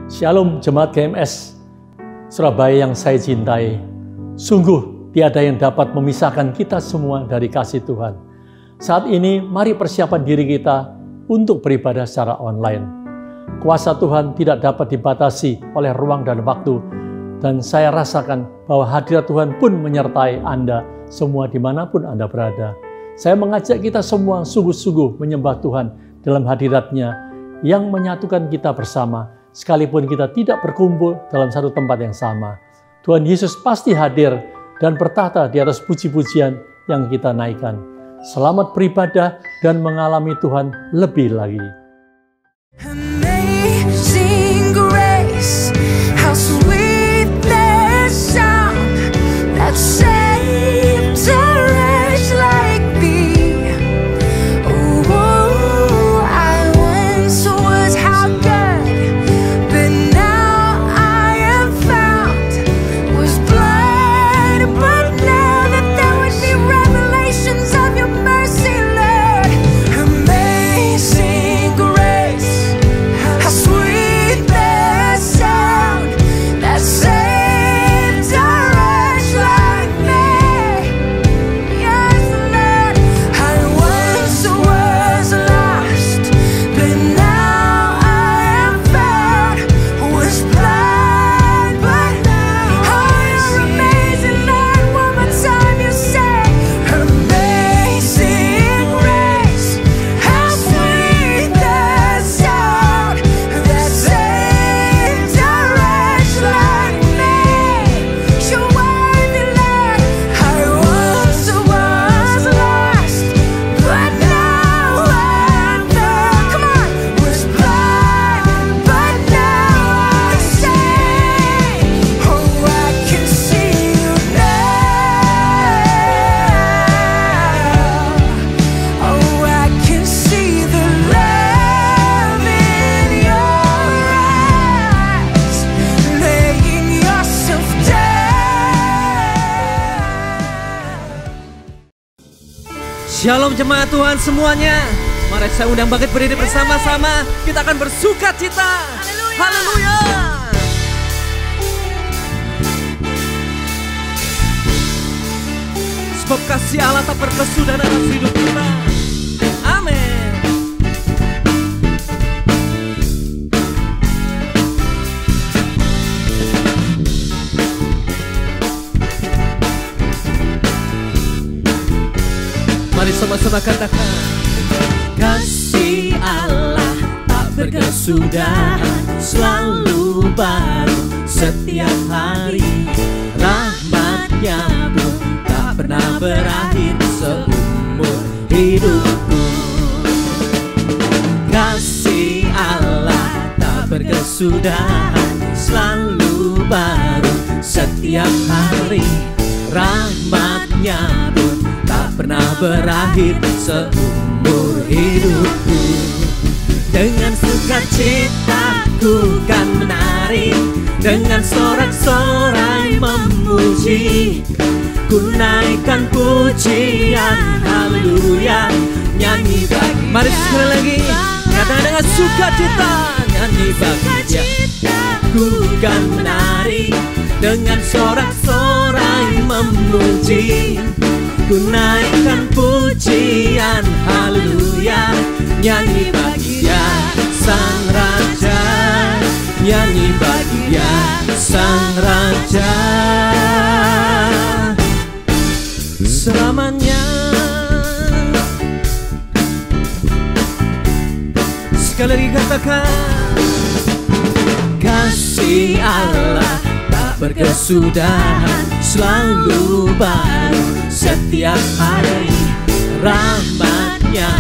Shalom Jemaat GMS Surabaya yang saya cintai. Sungguh tiada yang dapat memisahkan kita semua dari kasih Tuhan. Saat ini mari persiapan diri kita untuk beribadah secara online. Kuasa Tuhan tidak dapat dibatasi oleh ruang dan waktu. Dan saya rasakan bahwa hadirat Tuhan pun menyertai Anda semua dimanapun Anda berada. Saya mengajak kita semua sungguh-sungguh menyembah Tuhan dalam hadirat-Nya yang menyatukan kita bersama. Sekalipun kita tidak berkumpul dalam satu tempat yang sama, Tuhan Yesus pasti hadir dan bertahta di atas puji-pujian yang kita naikkan. Selamat beribadah dan mengalami Tuhan lebih lagi. Amazing grace, how sweet the sound that saved a wretch like me. Oh, I once was how good, but now I am found. Was blind, but now that there would be revelations of your mercy, Lord. Amazing grace, how sweet the sound that saved a wretch like me. Yes, Lord, I once was lost, but now I am found. Was blind, but now you're amazing, Lord. One more time you say, amazing grace, how sweet the sound that saved a wretch like me. You're worthy, Lord. I once was lost, but now I'm found. Come on, was blind, but now I say, oh, I can see you now. Oh, I can see the love in your eyes, laying yourself down. Shalom jemaat Tuhan semuanya. Mari saya undang bangkit berdiri bersama-sama. Kita akan bersuka cita. Haleluya. Sebab kasih Allah tak berkesudahan atas hidup kita. Amin. Mari sama-sama katakan, kasih Allah tak berkesudahan, selalu baru setiap hari. Rahmat-Nya pun tak pernah berakhir seumur hidupku. Kasih Allah tak berkesudahan, selalu baru setiap hari. Rahmat-Nya pun tak pernah berakhir seumur hidupku. Dengan sukacita ku kan menari, dengan sorak-sorai memuji. Ku naikkan pujian, haleluya, nyanyi bagi. Mari sekali lagi, katakan dengan sukacita, nyanyi bagi Dia. Ku kan menari, dengan sorak-sorai memuji. Ku naikkan pujian, haleluya, nyanyi bagi Dia Sang Raja, nyanyi bagi Dia Sang Raja. Selamanya. Sekali lagi katakan, kasih Allah tak berkesudahan, selalu baru setiap hari. Rahmat-Nya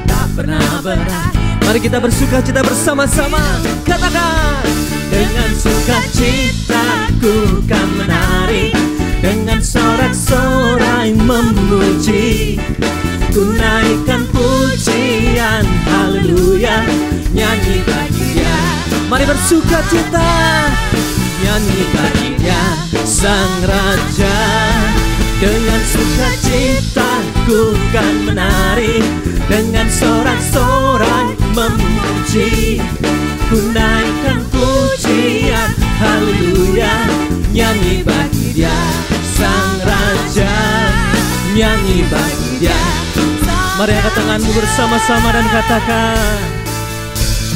tak pernah berakhir. Mari kita bersuka cita bersama-sama. Katakan, dengan sukacita ku kan menari, dengan sorak-sorai memuji. Ku naikkan pujian, haleluya, nyanyi bagi Dia. Mari bersuka cita, nyanyi bagi Dia Sang Raja. Dengan sukacita ku kan menari, dengan sorak-sorai memuji. Ku naikkan pujian, nyanyi bagi Dia. Mari angkat tanganmu bersama-sama dan katakan,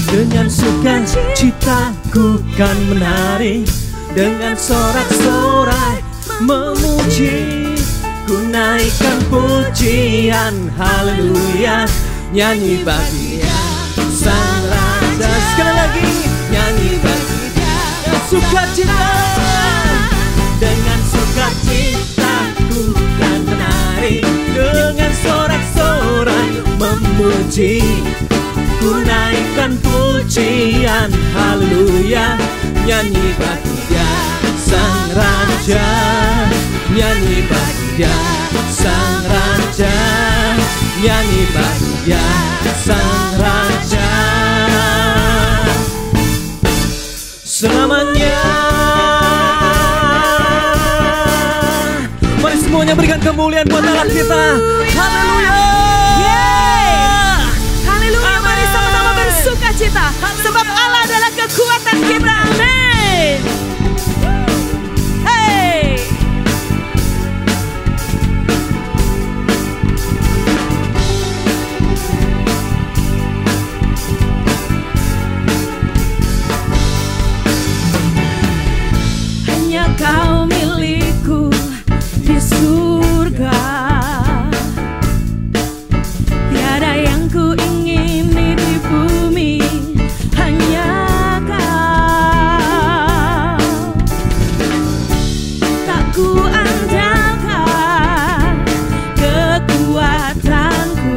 dengan sukacita ku kan menari, dengan sorak-sorai memuji, ku naikkan pujian, haleluya, nyanyi bagi Dia Sang Raja. Sekali lagi, nyanyi bagi Dia dengan sukacita, dengan sukacita ku kan menari, dengan sorak-sorai memuji, ku naikkan pujian, haleluya, nyanyi bagi Dia Sang Raja, nyanyi bagi Dia Sang Raja, nyanyi bagi Dia Sang Raja. Selamanya. Mari semuanya berikan kemuliaan buat Allah kita. Haleluya. Haleluya, mari sama-sama bersukacita, sebab Allah adalah kekuatan kita. Amin. Hey. Hanya Kau milikku di surga, tiada yang ku ingini di bumi, hanya Kau. Tak ku andalkan kekuatanku,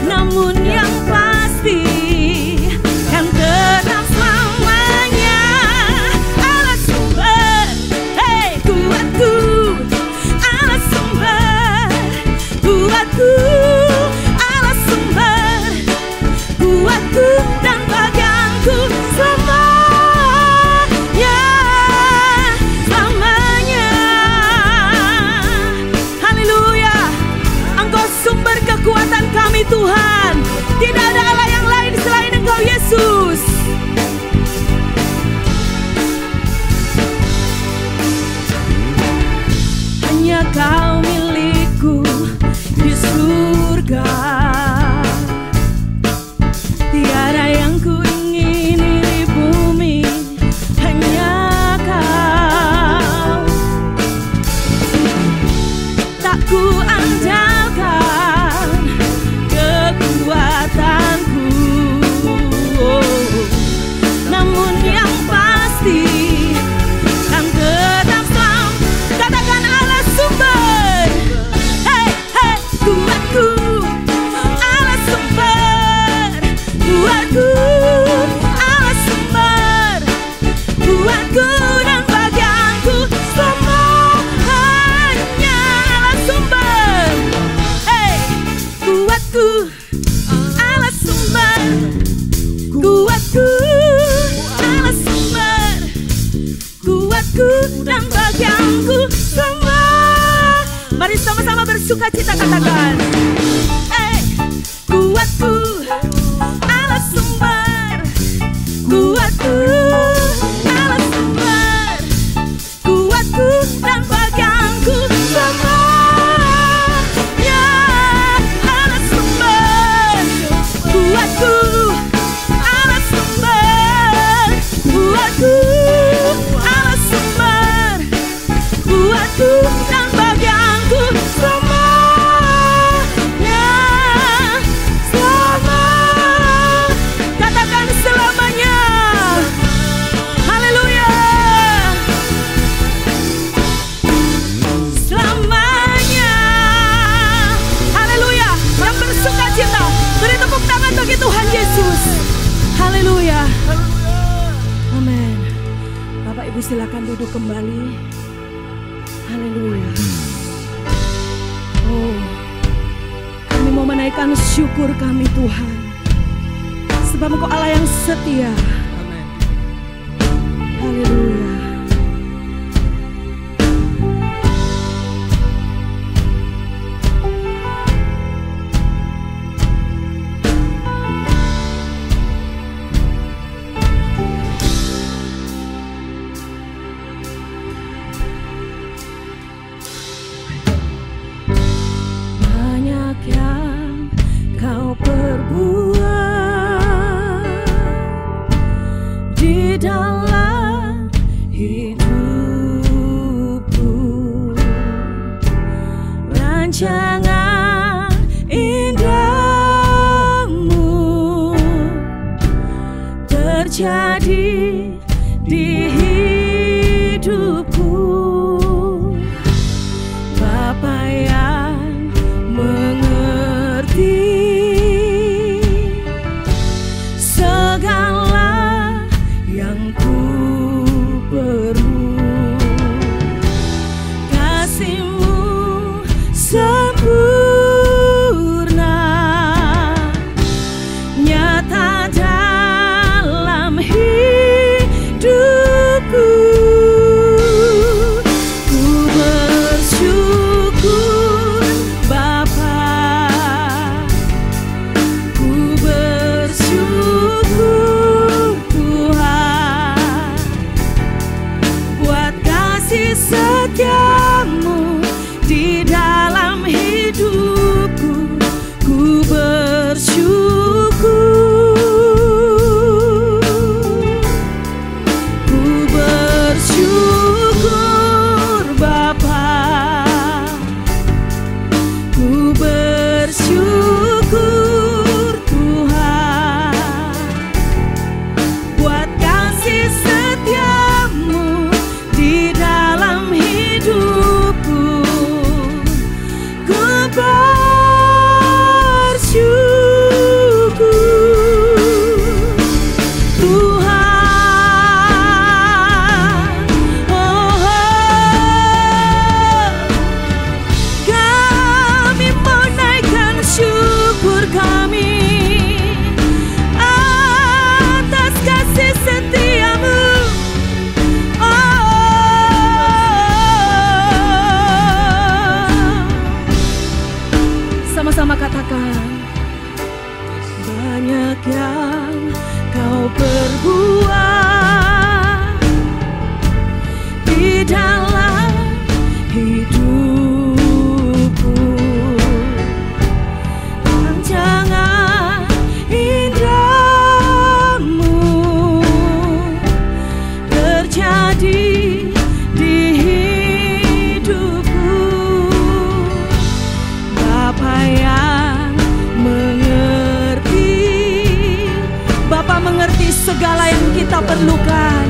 namun yang pasti yang tetap selamanya Allah sumber, hey kuatku, Allah sumber kuatku, Allah sumber kuatku dan bagianku selamanya, selamanya. Haleluya, Engkau sumber kekuatan kami Tuhan. Tidak ada Allah yang lain selain Engkau Yesus. Hanya Kau milikku di surga, tiada yang ku ingini di bumi, hanya Kau. Tak ku andalkan kekuatanku, namun yang pasti yang tetap selalu. Katakan Allah sumber, hey hey kuatku, Allah sumber kuatku, Allah sumber kuatku dan bagianku selamanya. Allah sumber, hey kuatku, Allah sumber kuatku, Allah sumber kuatku dan bagianku semua. Mari sama-sama bersukacita, katakan, hey kuatku, Allah sumber kuatku, Allah sumber kuatku dan bagianku semuanya. Allah sumber kuatku, Allah sumber kuatku, Allah sumber kuatku dan bagianku selamanya, selama. Katakan selamanya. Haleluya. Selamanya. Haleluya. Yang bersukacita, beri tepuk tangan bagi Tuhan Yesus. Haleluya. Amin. Bapak Ibu silakan duduk kembali. Haleluya. Oh, kami mau menaikkan syukur kami Tuhan, sebab Engkau Allah yang setia. Amin. Haleluya. terjadi di hidupku. Bapa yang mengerti segala yang ku perlu. Kasih-Mu sempurna, nyata dalam hidupku. Ku bersyukur Bapa, ku bersyukur Tuhan, buat kasih setia-Mu di dalam hidupku. Ku bersyukur, ku bersyukur Bapa, ku bersyukur Tuhan, buat kasih setia-Mu di dalam hidupku. Ku bersyukur Tuhan. Oh, kami menaikkan syukur kami atas kasih setia-Mu. Sama-sama katakan, banyak yang Kau perbuat di dalam hidupku. Rancangan indah-Mu terjadi di hidupku. Bapa yang mengerti, Bapa mengerti segala yang kita perlukan.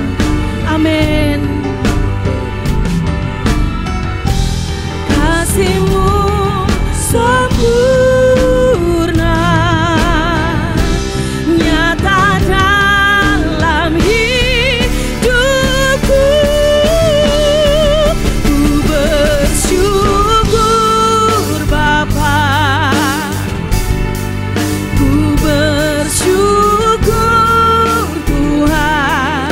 Amin. Kasih-Mu sempurna, nyata dalam hidupku. Ku bersyukur Bapa, ku bersyukur Tuhan,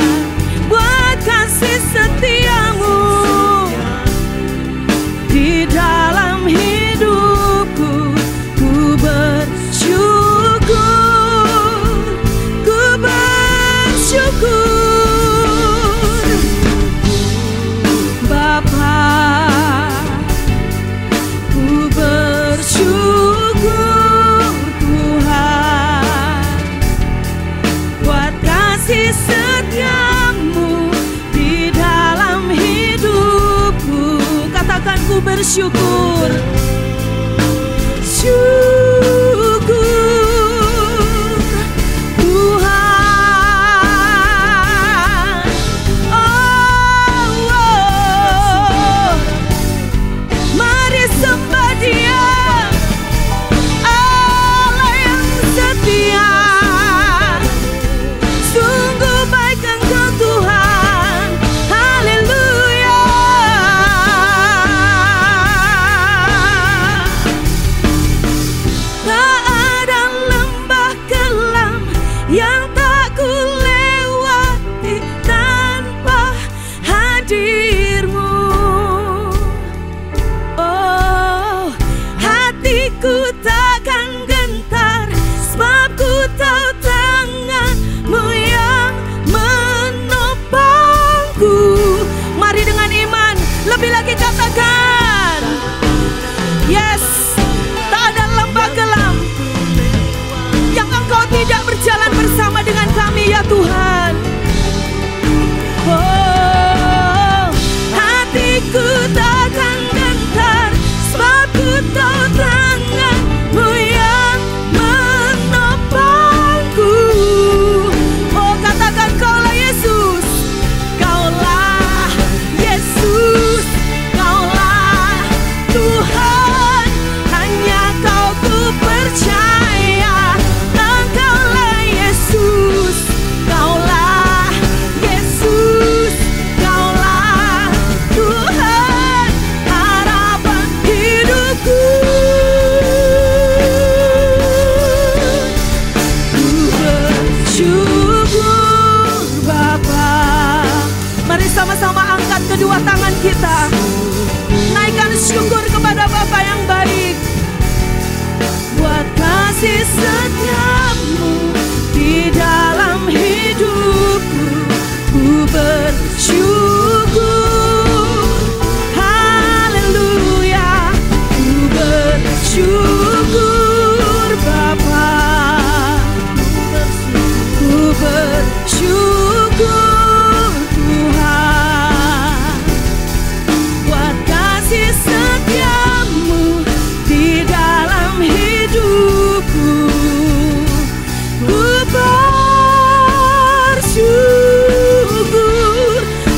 buat kasih setia-Mu di dalam hidupku. Ku bersyukur, ku bersyukur Bapa, ku bersyukur Tuhan, buat kasih setia-Mu di dalam hidupku. Katakan, ku bersyukur. Syukur Tuhan. Oh, mari sembah Dia, Allah yang setia. Sungguh baik Engkau Tuhan. Haleluya. kasih setiamu di dalam hidupku, ku bersyukur. Haleluya, ku bersyukur Bapa, ku bersyukur Tuhan, buat kasih setiamu di dalam hidupku, ku bersyukur,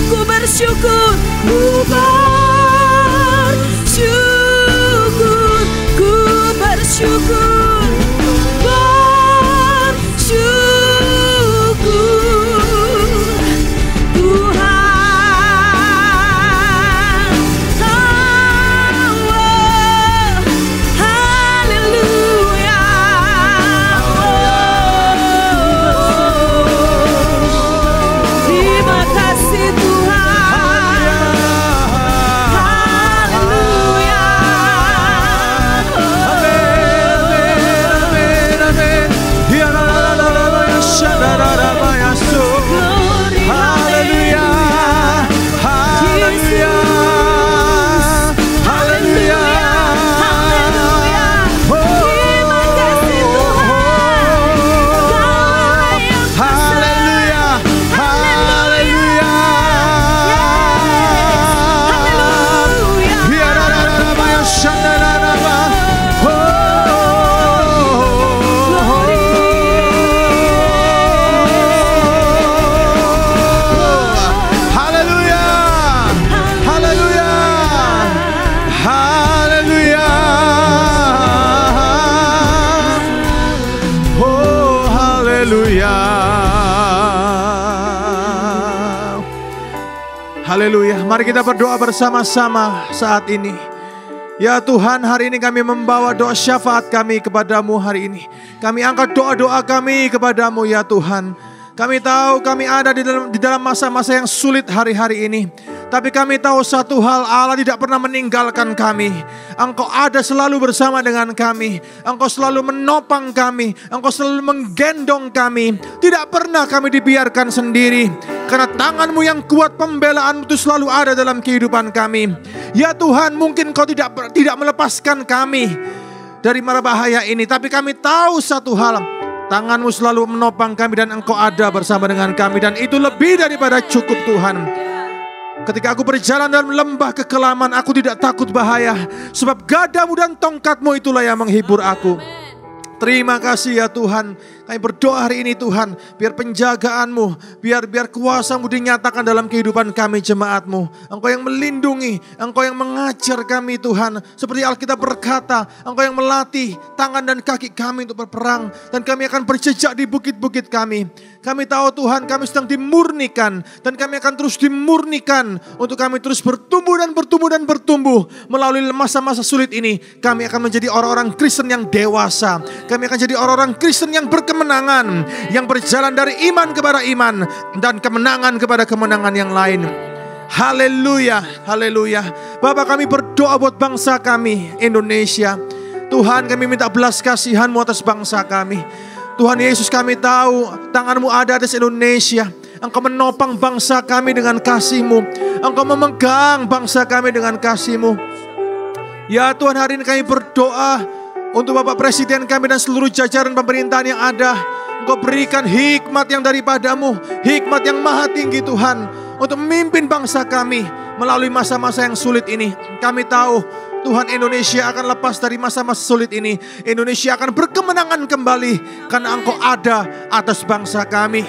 ku bersyukur, ku bersyukur, ku bersyukur, bersyukur Tuhan. Oh, haleluya. Terima kasih Tuhan. Haleluya. Haleluya, haleluya, haleluya, Haleluya. Terima kasih Tuhan. Kau yang haleluya, haleluya. Haleluya. Haleluya, haleluya, haleluya. Oh, haleluya. Haleluya. Mari kita berdoa bersama-sama saat ini. Ya Tuhan, hari ini kami membawa doa syafaat kami kepadamu hari ini. Kami angkat doa-doa kami kepadamu ya Tuhan. Kami tahu kami ada di dalam masa-masa yang sulit hari-hari ini. Tapi kami tahu satu hal, Allah tidak pernah meninggalkan kami. Engkau ada selalu bersama dengan kami. Engkau selalu menopang kami. Engkau selalu menggendong kami. Tidak pernah kami dibiarkan sendiri. Karena tangan-Mu yang kuat, pembelaan itu selalu ada dalam kehidupan kami. Ya Tuhan, mungkin Kau tidak melepaskan kami dari mara bahaya ini. Tapi kami tahu satu hal, tangan-Mu selalu menopang kami dan Engkau ada bersama dengan kami. Dan itu lebih daripada cukup Tuhan. Ketika aku berjalan dalam lembah kekelaman, aku tidak takut bahaya. Sebab gadamu dan tongkatmu itulah yang menghibur aku. Terima kasih ya Tuhan. Kami berdoa hari ini Tuhan, biar penjagaanmu, biar kuasa-Mu dinyatakan dalam kehidupan kami jemaat-Mu. Engkau yang melindungi, Engkau yang mengajar kami Tuhan. Seperti Alkitab berkata, Engkau yang melatih tangan dan kaki kami untuk berperang. Dan kami akan berjejak di bukit-bukit kami. Kami tahu Tuhan, kami sedang dimurnikan. Dan kami akan terus dimurnikan untuk kami terus bertumbuh dan bertumbuh dan bertumbuh. Melalui masa-masa sulit ini, kami akan menjadi orang-orang Kristen yang dewasa. Kami akan jadi orang-orang Kristen yang berkemenangan, yang berjalan dari iman kepada iman dan kemenangan kepada kemenangan yang lain. Haleluya, haleluya. Bapak, kami berdoa buat bangsa kami Indonesia. Tuhan, kami minta belas kasihan-Mu atas bangsa kami. Tuhan Yesus, kami tahu tangan-Mu ada atas Indonesia. Engkau menopang bangsa kami dengan kasih-Mu. Engkau memegang bangsa kami dengan kasih-Mu. Ya Tuhan, hari ini kami berdoa untuk Bapak Presiden kami dan seluruh jajaran pemerintahan yang ada. Engkau berikan hikmat yang daripada-Mu, hikmat yang maha tinggi Tuhan, untuk memimpin bangsa kami melalui masa-masa yang sulit ini. Kami tahu Tuhan, Indonesia akan lepas dari masa-masa sulit ini. Indonesia akan berkemenangan kembali karena Engkau ada atas bangsa kami.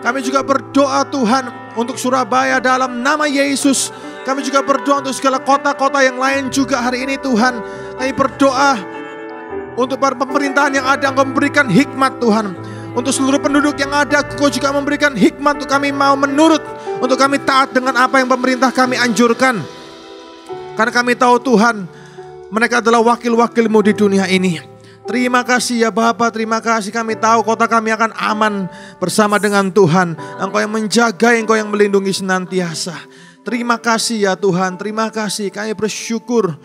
Kami juga berdoa Tuhan untuk Surabaya dalam nama Yesus. Kami juga berdoa untuk segala kota-kota yang lain juga hari ini Tuhan. Kami berdoa untuk para pemerintahan yang ada, Engkau memberikan hikmat Tuhan. Untuk seluruh penduduk yang ada, Engkau juga memberikan hikmat untuk kami mau menurut, untuk kami taat dengan apa yang pemerintah kami anjurkan. Karena kami tahu Tuhan, mereka adalah wakil-wakil-Mu di dunia ini. Terima kasih ya Bapa, terima kasih. Kami tahu kota kami akan aman bersama dengan Tuhan. Engkau yang menjaga, Engkau yang melindungi senantiasa. Terima kasih ya Tuhan, terima kasih. Kami bersyukur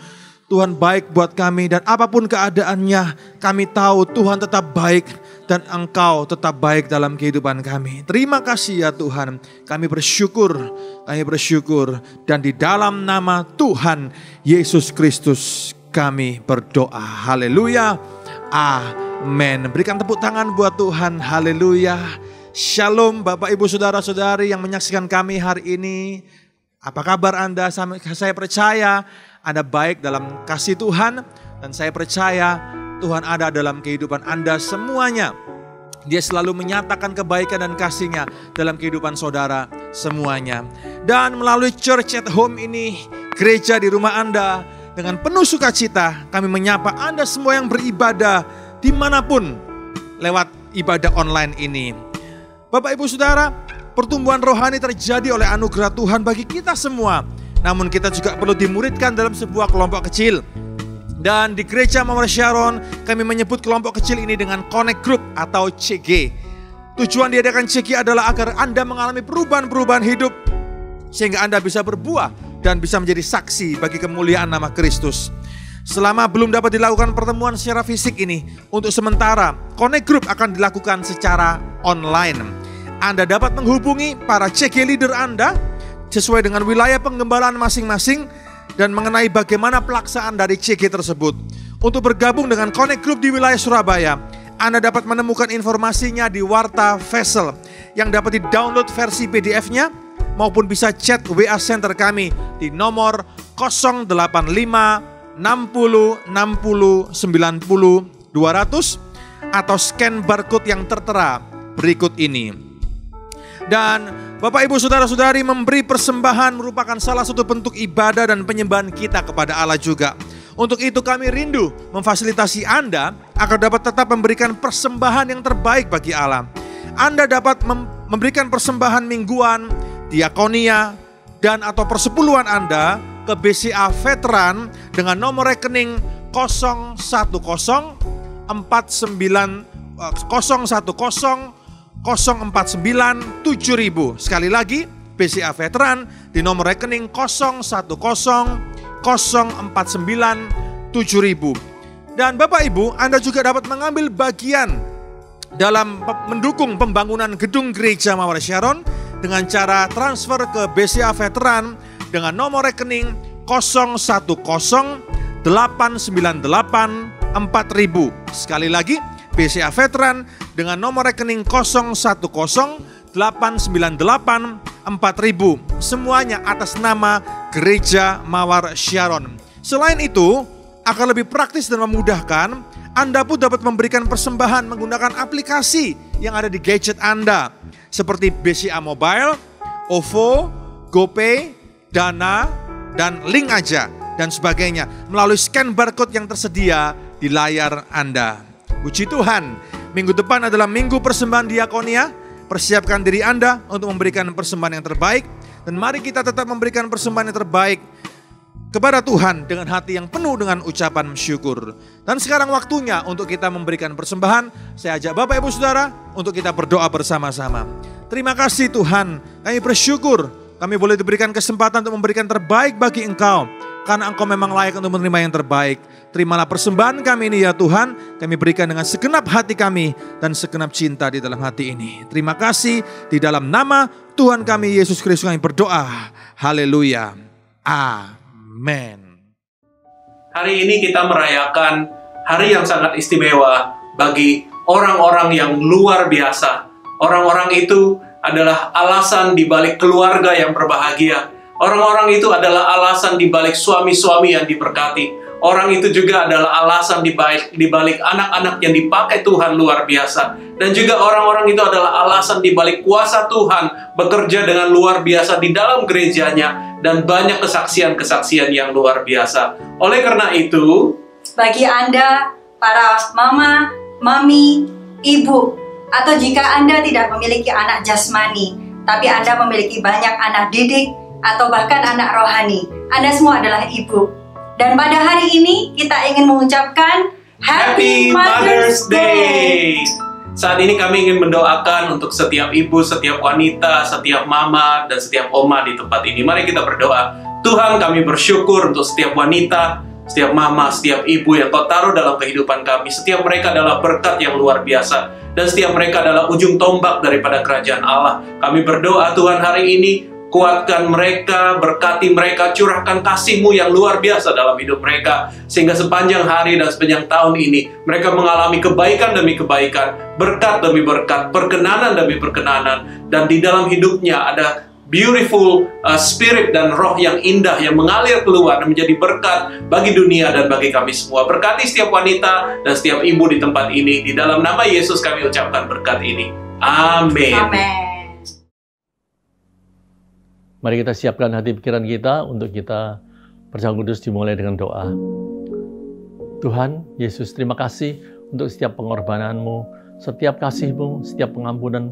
Tuhan baik buat kami, dan apapun keadaannya, kami tahu Tuhan tetap baik dan Engkau tetap baik dalam kehidupan kami. Terima kasih ya Tuhan, kami bersyukur, dan di dalam nama Tuhan Yesus Kristus kami berdoa. Haleluya, amin. Berikan tepuk tangan buat Tuhan, haleluya. Shalom Bapak Ibu Saudara-saudari yang menyaksikan kami hari ini. Apa kabar Anda? Saya percaya Anda baik dalam kasih Tuhan, dan saya percaya Tuhan ada dalam kehidupan Anda semuanya. Dia selalu menyatakan kebaikan dan kasih-Nya dalam kehidupan saudara semuanya. Dan melalui Church at Home ini, gereja di rumah Anda, dengan penuh sukacita kami menyapa Anda semua yang beribadah dimanapun lewat ibadah online ini. Bapak Ibu Saudara, pertumbuhan rohani terjadi oleh anugerah Tuhan bagi kita semua. Namun kita juga perlu dimuridkan dalam sebuah kelompok kecil. Dan di Gereja Mawar Sharon, kami menyebut kelompok kecil ini dengan Connect Group atau CG. Tujuan diadakan CG adalah agar Anda mengalami perubahan-perubahan hidup, sehingga Anda bisa berbuah dan bisa menjadi saksi bagi kemuliaan nama Kristus. Selama belum dapat dilakukan pertemuan secara fisik ini, untuk sementara Connect Group akan dilakukan secara online. Anda dapat menghubungi para CG leader Anda sesuai dengan wilayah penggembalaan masing-masing dan mengenai bagaimana pelaksanaan dari CG tersebut. Untuk bergabung dengan Connect Group di wilayah Surabaya, Anda dapat menemukan informasinya di Warta Vessel yang dapat di-download versi PDF-nya, maupun bisa chat WA Center kami di nomor 085 60 60 90 200 atau scan barcode yang tertera berikut ini. Dan Bapak Ibu Saudara-saudari, memberi persembahan merupakan salah satu bentuk ibadah dan penyembahan kita kepada Allah juga. Untuk itu kami rindu memfasilitasi Anda agar dapat tetap memberikan persembahan yang terbaik bagi Allah. Anda dapat memberikan persembahan mingguan, diakonia, dan atau persepuluhan Anda ke BCA Veteran dengan nomor rekening 010 49 049 7000. Sekali lagi, BCA Veteran di nomor rekening 010 049 7000. Dan Bapak Ibu, Anda juga dapat mengambil bagian dalam mendukung pembangunan gedung gereja Mawar Sharon dengan cara transfer ke BCA Veteran dengan nomor rekening 010 898 4000. Sekali lagi, BCA Veteran dengan nomor rekening 010 898 4000. Semuanya atas nama Gereja Mawar Sharon. Selain itu, agar lebih praktis dan memudahkan, Anda pun dapat memberikan persembahan menggunakan aplikasi yang ada di gadget Anda, seperti BCA Mobile, OVO, GoPay, Dana, dan Link Aja, dan sebagainya, melalui scan barcode yang tersedia di layar Anda. Puji Tuhan, minggu depan adalah minggu persembahan diakonia. Persiapkan diri Anda untuk memberikan persembahan yang terbaik. Dan mari kita tetap memberikan persembahan yang terbaik kepada Tuhan dengan hati yang penuh dengan ucapan syukur. Dan sekarang waktunya untuk kita memberikan persembahan. Saya ajak Bapak Ibu Saudara untuk kita berdoa bersama-sama. Terima kasih Tuhan, kami bersyukur kami boleh diberikan kesempatan untuk memberikan terbaik bagi Engkau. Karena Engkau memang layak untuk menerima yang terbaik. Terimalah persembahan kami ini ya Tuhan. Kami berikan dengan segenap hati kami dan segenap cinta di dalam hati ini. Terima kasih, di dalam nama Tuhan kami Yesus Kristus kami berdoa. Haleluya. Amin. Hari ini kita merayakan hari yang sangat istimewa bagi orang-orang yang luar biasa. Orang-orang itu adalah alasan di balik keluarga yang berbahagia. Orang-orang itu adalah alasan di balik suami-suami yang diberkati. Orang itu juga adalah alasan di balik anak-anak yang dipakai Tuhan luar biasa. Dan juga orang-orang itu adalah alasan di balik kuasa Tuhan bekerja dengan luar biasa di dalam gerejanya. Dan banyak kesaksian-kesaksian yang luar biasa. Oleh karena itu, bagi Anda, para mama, mami, ibu, atau jika Anda tidak memiliki anak jasmani, tapi Anda memiliki banyak anak didik, atau bahkan anak rohani, Anda semua adalah ibu. Dan pada hari ini kita ingin mengucapkan Happy Mother's Day. Saat ini kami ingin mendoakan untuk setiap ibu, setiap wanita, setiap mama, dan setiap oma di tempat ini. Mari kita berdoa. Tuhan, kami bersyukur untuk setiap wanita, setiap mama, setiap ibu yang Kau taruh dalam kehidupan kami. Setiap mereka adalah berkat yang luar biasa. Dan setiap mereka adalah ujung tombak daripada kerajaan Allah. Kami berdoa Tuhan hari ini, kuatkan mereka, berkati mereka, curahkan kasih-Mu yang luar biasa dalam hidup mereka. Sehingga sepanjang hari dan sepanjang tahun ini, mereka mengalami kebaikan demi kebaikan, berkat demi berkat, perkenanan demi perkenanan. Dan di dalam hidupnya ada beautiful spirit dan roh yang indah yang mengalir keluar dan menjadi berkat bagi dunia dan bagi kami semua. Berkati setiap wanita dan setiap ibu di tempat ini. Di dalam nama Yesus kami ucapkan berkat ini. Amin. Amin. Mari kita siapkan hati pikiran kita untuk kita perjamuan kudus dimulai dengan doa. Tuhan Yesus, terima kasih untuk setiap pengorbanan-Mu, setiap kasih-Mu, setiap pengampunan,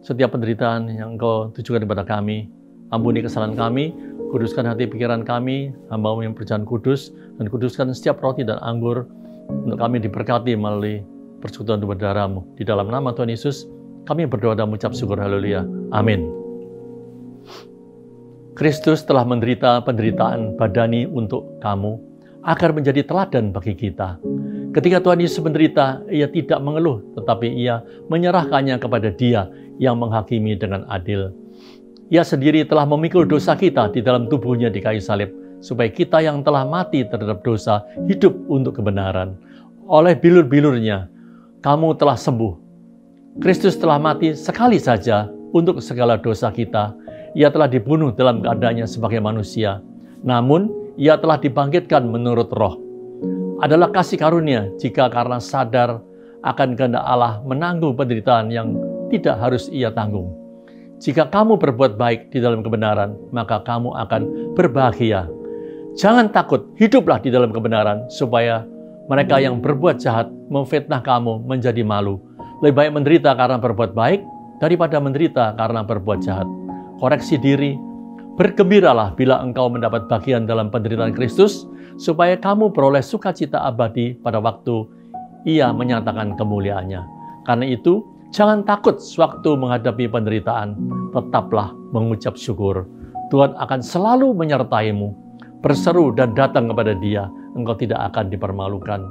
setiap penderitaan yang Engkau tujukan kepada kami. Ampuni kesalahan kami, kuduskan hati pikiran kami, hamba-Mu yang berjalan kudus, dan kuduskan setiap roti dan anggur untuk kami diberkati melalui persekutuan tubuh darah-Mu. Di dalam nama Tuhan Yesus, kami berdoa dan mengucap syukur. Haleluya. Amin. Kristus telah menderita penderitaan badani untuk kamu, agar menjadi teladan bagi kita. Ketika Tuhan Yesus menderita, Ia tidak mengeluh, tetapi Ia menyerahkannya kepada Dia yang menghakimi dengan adil. Ia sendiri telah memikul dosa kita di dalam tubuhnya di kayu salib, supaya kita yang telah mati terhadap dosa, hidup untuk kebenaran. Oleh bilur-bilurnya, kamu telah sembuh. Kristus telah mati sekali saja untuk segala dosa kita. Ia telah dibunuh dalam keadaannya sebagai manusia. Namun, Ia telah dibangkitkan menurut roh. Adalah kasih karunia jika karena sadar akan kehendak Allah menanggung penderitaan yang tidak harus Ia tanggung. Jika kamu berbuat baik di dalam kebenaran, maka kamu akan berbahagia. Jangan takut, hiduplah di dalam kebenaran, supaya mereka yang berbuat jahat memfitnah kamu menjadi malu. Lebih baik menderita karena berbuat baik, daripada menderita karena berbuat jahat. Koreksi diri, bergembiralah bila engkau mendapat bagian dalam penderitaan Kristus, supaya kamu beroleh sukacita abadi pada waktu Ia menyatakan kemuliaannya. Karena itu, jangan takut sewaktu menghadapi penderitaan, tetaplah mengucap syukur. Tuhan akan selalu menyertai-Mu. Berseru dan datang kepada Dia, engkau tidak akan dipermalukan.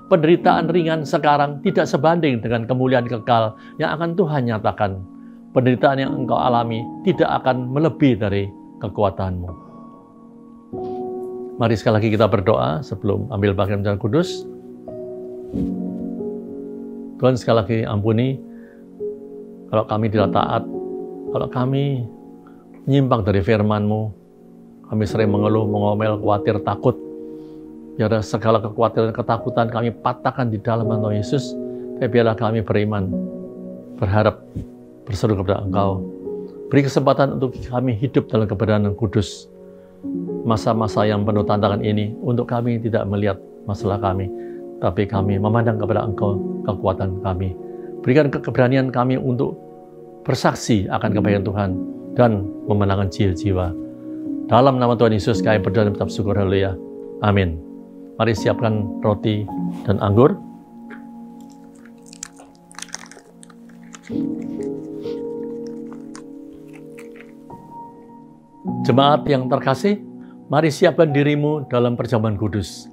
Penderitaan ringan sekarang tidak sebanding dengan kemuliaan kekal yang akan Tuhan nyatakan. Penderitaan yang engkau alami tidak akan melebihi dari kekuatanmu. Mari sekali lagi kita berdoa sebelum ambil bagian perjamuan kudus. Tuhan, sekali lagi ampuni kalau kami tidak taat, kalau kami menyimpang dari firman-Mu, kami sering mengeluh, mengomel, khawatir, takut. Biarlah segala kekhawatiran, ketakutan kami patahkan di dalam nama Yesus. Tapi biarlah kami beriman, berharap, berseru kepada Engkau. Beri kesempatan untuk kami hidup dalam kebenaran yang kudus. Masa-masa yang penuh tantangan ini, untuk kami tidak melihat masalah kami, tapi kami memandang kepada Engkau kekuatan kami. Berikan keberanian kami untuk bersaksi akan kebaikan Tuhan dan memenangkan jiwa-jiwa. Dalam nama Tuhan Yesus kami berdoa dan mengucap syukur. Haleluya. Amin. Mari siapkan roti dan anggur. Jemaat yang terkasih, mari siapkan dirimu dalam perjamuan kudus.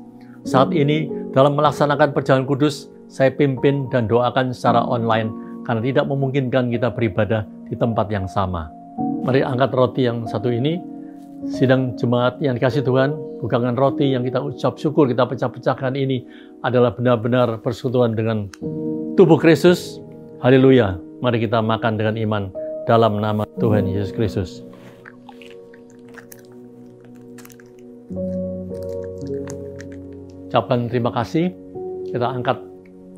Saat ini, dalam melaksanakan perjamuan kudus, saya pimpin dan doakan secara online karena tidak memungkinkan kita beribadah di tempat yang sama. Mari angkat roti yang satu ini. Sidang jemaat yang dikasih Tuhan, bukangan roti yang kita ucap syukur, kita pecah-pecahkan ini adalah benar-benar persekutuan dengan tubuh Kristus. Haleluya. Mari kita makan dengan iman dalam nama Tuhan Yesus Kristus. Ucapkan terima kasih. Kita angkat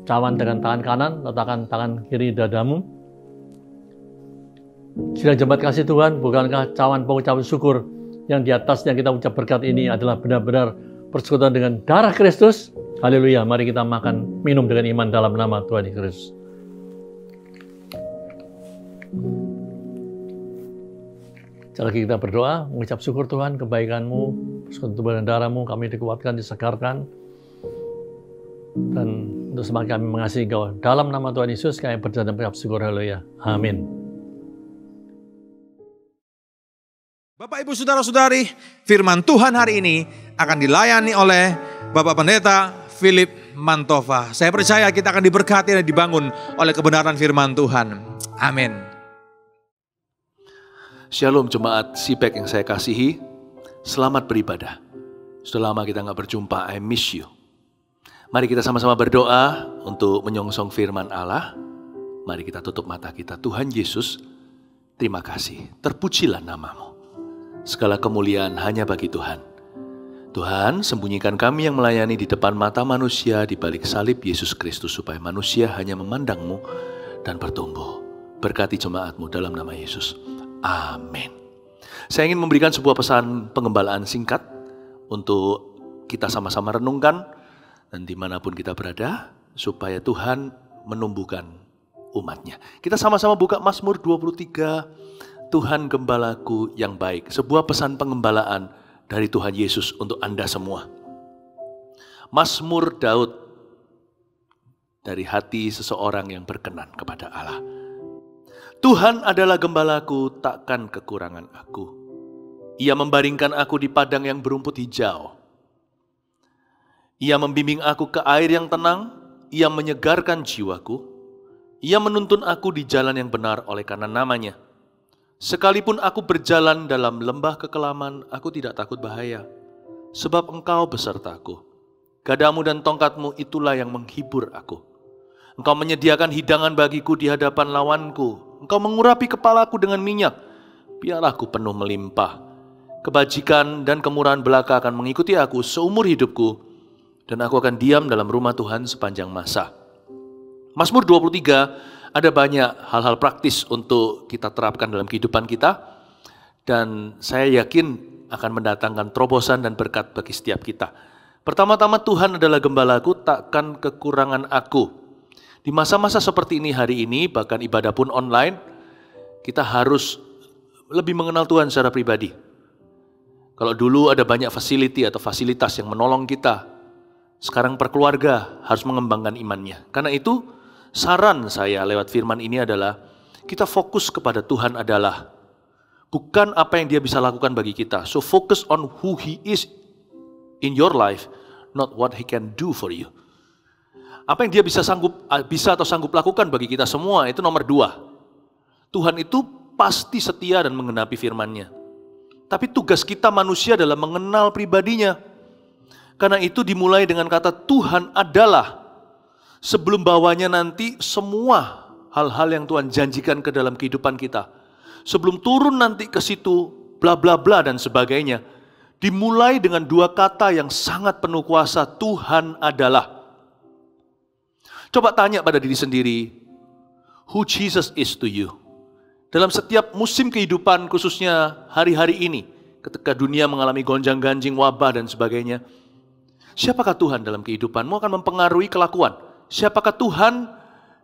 cawan dengan tangan kanan, letakkan tangan kiri dadamu. Sidang jemaat kasih Tuhan, bukankah cawan pengucapan syukur yang di atasnya kita ucap berkat ini adalah benar-benar persekutuan dengan darah Kristus? Haleluya. Mari kita makan, minum dengan iman dalam nama Tuhan Yesus. Sekali lagi kita berdoa, mengucap syukur Tuhan, kebaikan-Mu, persekutuan tubuh dan darah-Mu, kami dikuatkan, disegarkan, dan untuk semakin kami mengasihi Engkau. Dalam nama Tuhan Yesus kami berdoa dan mengucap syukur. Haleluya. Amin. Bapak, Ibu, Saudara-saudari, firman Tuhan hari ini akan dilayani oleh Bapak Pendeta Philip Mantova. Saya percaya kita akan diberkati dan dibangun oleh kebenaran firman Tuhan. Amin. Shalom jemaat CPEC yang saya kasihi. Selamat beribadah. Sudah lama kita nggak berjumpa, I miss you. Mari kita sama-sama berdoa untuk menyongsong firman Allah. Mari kita tutup mata kita. Tuhan Yesus, terima kasih. Terpujilah namamu. Segala kemuliaan hanya bagi Tuhan. Tuhan, sembunyikan kami yang melayani di depan mata manusia di balik salib Yesus Kristus supaya manusia hanya memandang-Mu dan bertumbuh. Berkati jemaat-Mu dalam nama Yesus. Amin. Saya ingin memberikan sebuah pesan pengembalaan singkat untuk kita sama-sama renungkan dan dimanapun kita berada supaya Tuhan menumbuhkan umat-Nya. Kita sama-sama buka Mazmur 23. Tuhan gembalaku yang baik. Sebuah pesan pengembalaan dari Tuhan Yesus untuk Anda semua. Mazmur Daud dari hati seseorang yang berkenan kepada Allah. Tuhan adalah gembalaku, takkan kekurangan aku. Ia membaringkan aku di padang yang berumput hijau. Ia membimbing aku ke air yang tenang. Ia menyegarkan jiwaku. Ia menuntun aku di jalan yang benar oleh karena namanya. Sekalipun aku berjalan dalam lembah kekelaman, aku tidak takut bahaya. Sebab Engkau besertaku. Gadamu dan tongkatmu itulah yang menghibur aku. Engkau menyediakan hidangan bagiku di hadapan lawanku. Engkau mengurapi kepalaku dengan minyak. Biarlah aku penuh melimpah. Kebajikan dan kemurahan belaka akan mengikuti aku seumur hidupku. Dan aku akan diam dalam rumah Tuhan sepanjang masa. Mazmur 23 ada banyak hal-hal praktis untuk kita terapkan dalam kehidupan kita. Dan saya yakin akan mendatangkan terobosan dan berkat bagi setiap kita. Pertama-tama, Tuhan adalah gembalaku, takkan kekurangan aku. Di masa-masa seperti ini hari ini, bahkan ibadah pun online, kita harus lebih mengenal Tuhan secara pribadi. Kalau dulu ada banyak facility atau fasilitas yang menolong kita, sekarang per keluarga harus mengembangkan imannya. Karena itu, saran saya lewat firman ini adalah kita fokus kepada Tuhan adalah bukan apa yang Dia bisa lakukan bagi kita. So focus on who He is in your life, not what He can do for you. Apa yang Dia bisa atau sanggup lakukan bagi kita semua itu nomor 2. Tuhan itu pasti setia dan menggenapi firman-Nya. Tapi tugas kita manusia adalah mengenal pribadinya. Karena itu dimulai dengan kata Tuhan adalah. Sebelum bawahnya nanti semua hal-hal yang Tuhan janjikan ke dalam kehidupan kita. Sebelum turun nanti ke situ, bla bla bla dan sebagainya. Dimulai dengan 2 kata yang sangat penuh kuasa, Tuhan adalah. Coba tanya pada diri sendiri, who Jesus is to you? Dalam setiap musim kehidupan, khususnya hari-hari ini, ketika dunia mengalami gonjang-ganjing, wabah dan sebagainya, siapakah Tuhan dalam kehidupanmu akan mempengaruhi kelakuan. Siapakah Tuhan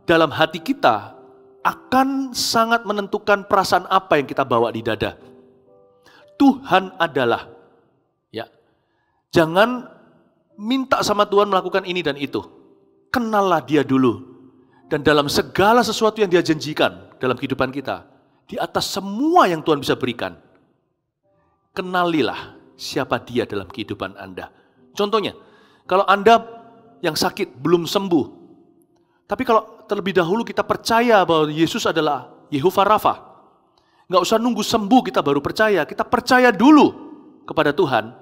dalam hati kita akan sangat menentukan perasaan apa yang kita bawa di dada. Tuhan adalah. Ya. Jangan minta sama Tuhan melakukan ini dan itu. Kenallah Dia dulu. Dan dalam segala sesuatu yang Dia janjikan dalam kehidupan kita, di atas semua yang Tuhan bisa berikan, kenalilah siapa Dia dalam kehidupan Anda. Contohnya, kalau Anda yang sakit belum sembuh. Tapi kalau terlebih dahulu kita percaya bahwa Yesus adalah Yehovah Rafa. Nggak usah nunggu sembuh kita baru percaya. Kita percaya dulu kepada Tuhan.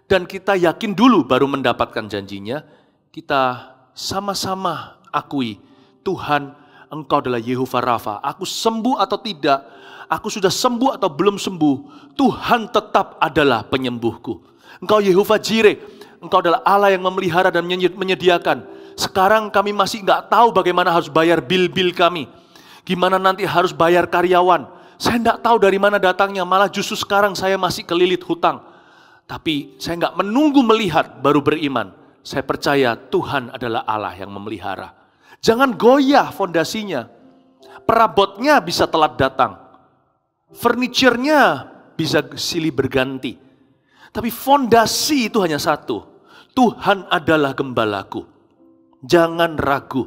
Dan kita yakin dulu baru mendapatkan janjinya. Kita sama-sama akui, Tuhan, Engkau adalah Yehovah Rafa. Aku sembuh atau tidak, aku sudah sembuh atau belum sembuh, Tuhan tetap adalah penyembuhku. Engkau Yehovah Jireh. Engkau adalah Allah yang memelihara dan menyediakan. Sekarang kami masih nggak tahu bagaimana harus bayar bil-bil kami. Gimana nanti harus bayar karyawan. Saya nggak tahu dari mana datangnya, malah justru sekarang saya masih kelilit hutang. Tapi saya nggak menunggu melihat baru beriman. Saya percaya Tuhan adalah Allah yang memelihara. Jangan goyah fondasinya. Perabotnya bisa telat datang. Furniturnya bisa silih berganti. Tapi fondasi itu hanya satu. Tuhan adalah gembalaku. Jangan ragu.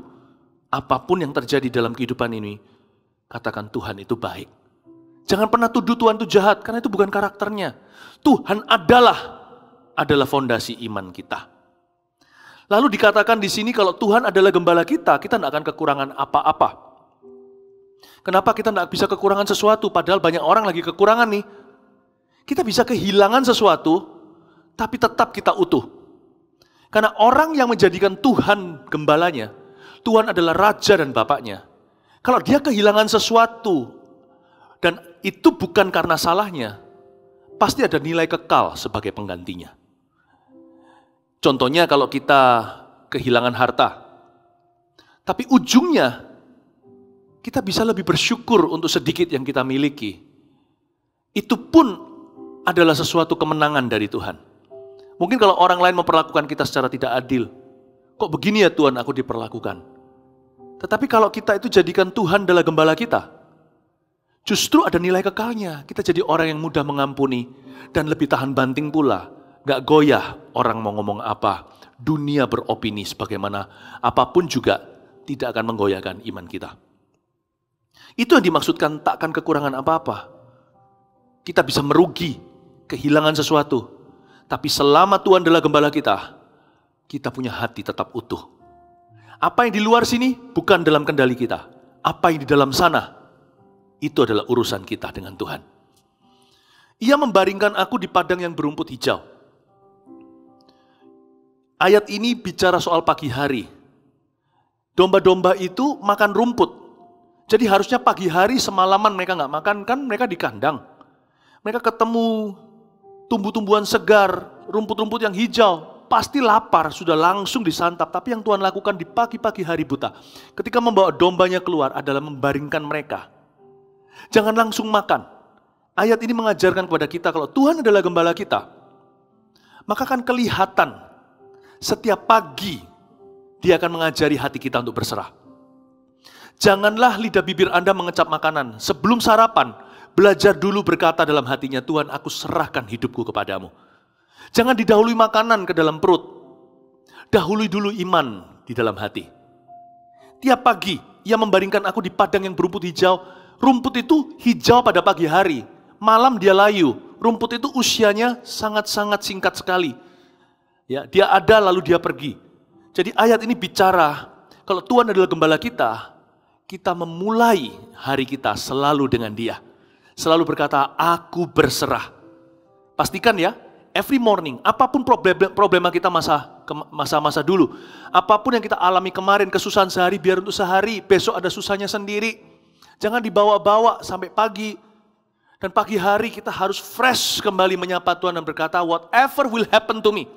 Apapun yang terjadi dalam kehidupan ini, katakan Tuhan itu baik. Jangan pernah tuduh Tuhan itu jahat, karena itu bukan karakternya. Tuhan adalah fondasi iman kita. Lalu dikatakan di sini kalau Tuhan adalah gembala kita tidak akan kekurangan apa-apa. Kenapa kita tidak bisa kekurangan sesuatu, padahal banyak orang lagi kekurangan nih. Kita bisa kehilangan sesuatu, tapi tetap kita utuh. Karena orang yang menjadikan Tuhan gembalanya, Tuhan adalah Raja dan Bapaknya. Kalau dia kehilangan sesuatu, dan itu bukan karena salahnya, pasti ada nilai kekal sebagai penggantinya. Contohnya kalau kita kehilangan harta, tapi ujungnya kita bisa lebih bersyukur untuk sedikit yang kita miliki. Itu pun adalah sesuatu kemenangan dari Tuhan. Mungkin kalau orang lain memperlakukan kita secara tidak adil, kok begini ya Tuhan aku diperlakukan. Tetapi kalau kita itu jadikan Tuhan adalah gembala kita, justru ada nilai kekalnya. Kita jadi orang yang mudah mengampuni dan lebih tahan banting pula. Gak goyah orang mau ngomong apa, dunia beropini sebagaimana apapun juga tidak akan menggoyahkan iman kita. Itu yang dimaksudkan takkan kekurangan apa-apa. Kita bisa merugi, kehilangan sesuatu, tapi selama Tuhan adalah gembala kita punya hati tetap utuh. Apa yang di luar sini bukan dalam kendali kita. Apa yang di dalam sana, itu adalah urusan kita dengan Tuhan. Ia membaringkan aku di padang yang berumput hijau. Ayat ini bicara soal pagi hari. Domba-domba itu makan rumput. Jadi harusnya pagi hari semalaman mereka nggak makan, kan mereka di kandang. Mereka ketemu tumbuh-tumbuhan segar, rumput-rumput yang hijau, pasti lapar, sudah langsung disantap. Tapi yang Tuhan lakukan di pagi-pagi hari buta, ketika membawa dombanya keluar adalah membaringkan mereka. Jangan langsung makan. Ayat ini mengajarkan kepada kita kalau Tuhan adalah gembala kita, maka akan kelihatan setiap pagi Dia akan mengajari hati kita untuk berserah. Janganlah lidah bibir Anda mengecap makanan. Sebelum sarapan, belajar dulu berkata dalam hatinya, Tuhan aku serahkan hidupku kepadamu. Jangan didahului makanan ke dalam perut. Dahului dulu iman di dalam hati. Tiap pagi, Ia membaringkan aku di padang yang berumput hijau. Rumput itu hijau pada pagi hari. Malam dia layu. Rumput itu usianya sangat-sangat singkat sekali. Ya, dia ada lalu dia pergi. Jadi ayat ini bicara, kalau Tuhan adalah gembala kita memulai hari kita selalu dengan Dia. Selalu berkata, aku berserah. Pastikan ya, every morning, apapun problema kita masa-masa dulu, apapun yang kita alami kemarin, kesusahan sehari, biar untuk sehari, besok ada susahnya sendiri. Jangan dibawa-bawa sampai pagi. Dan pagi hari kita harus fresh kembali menyapa Tuhan dan berkata, whatever will happen to me,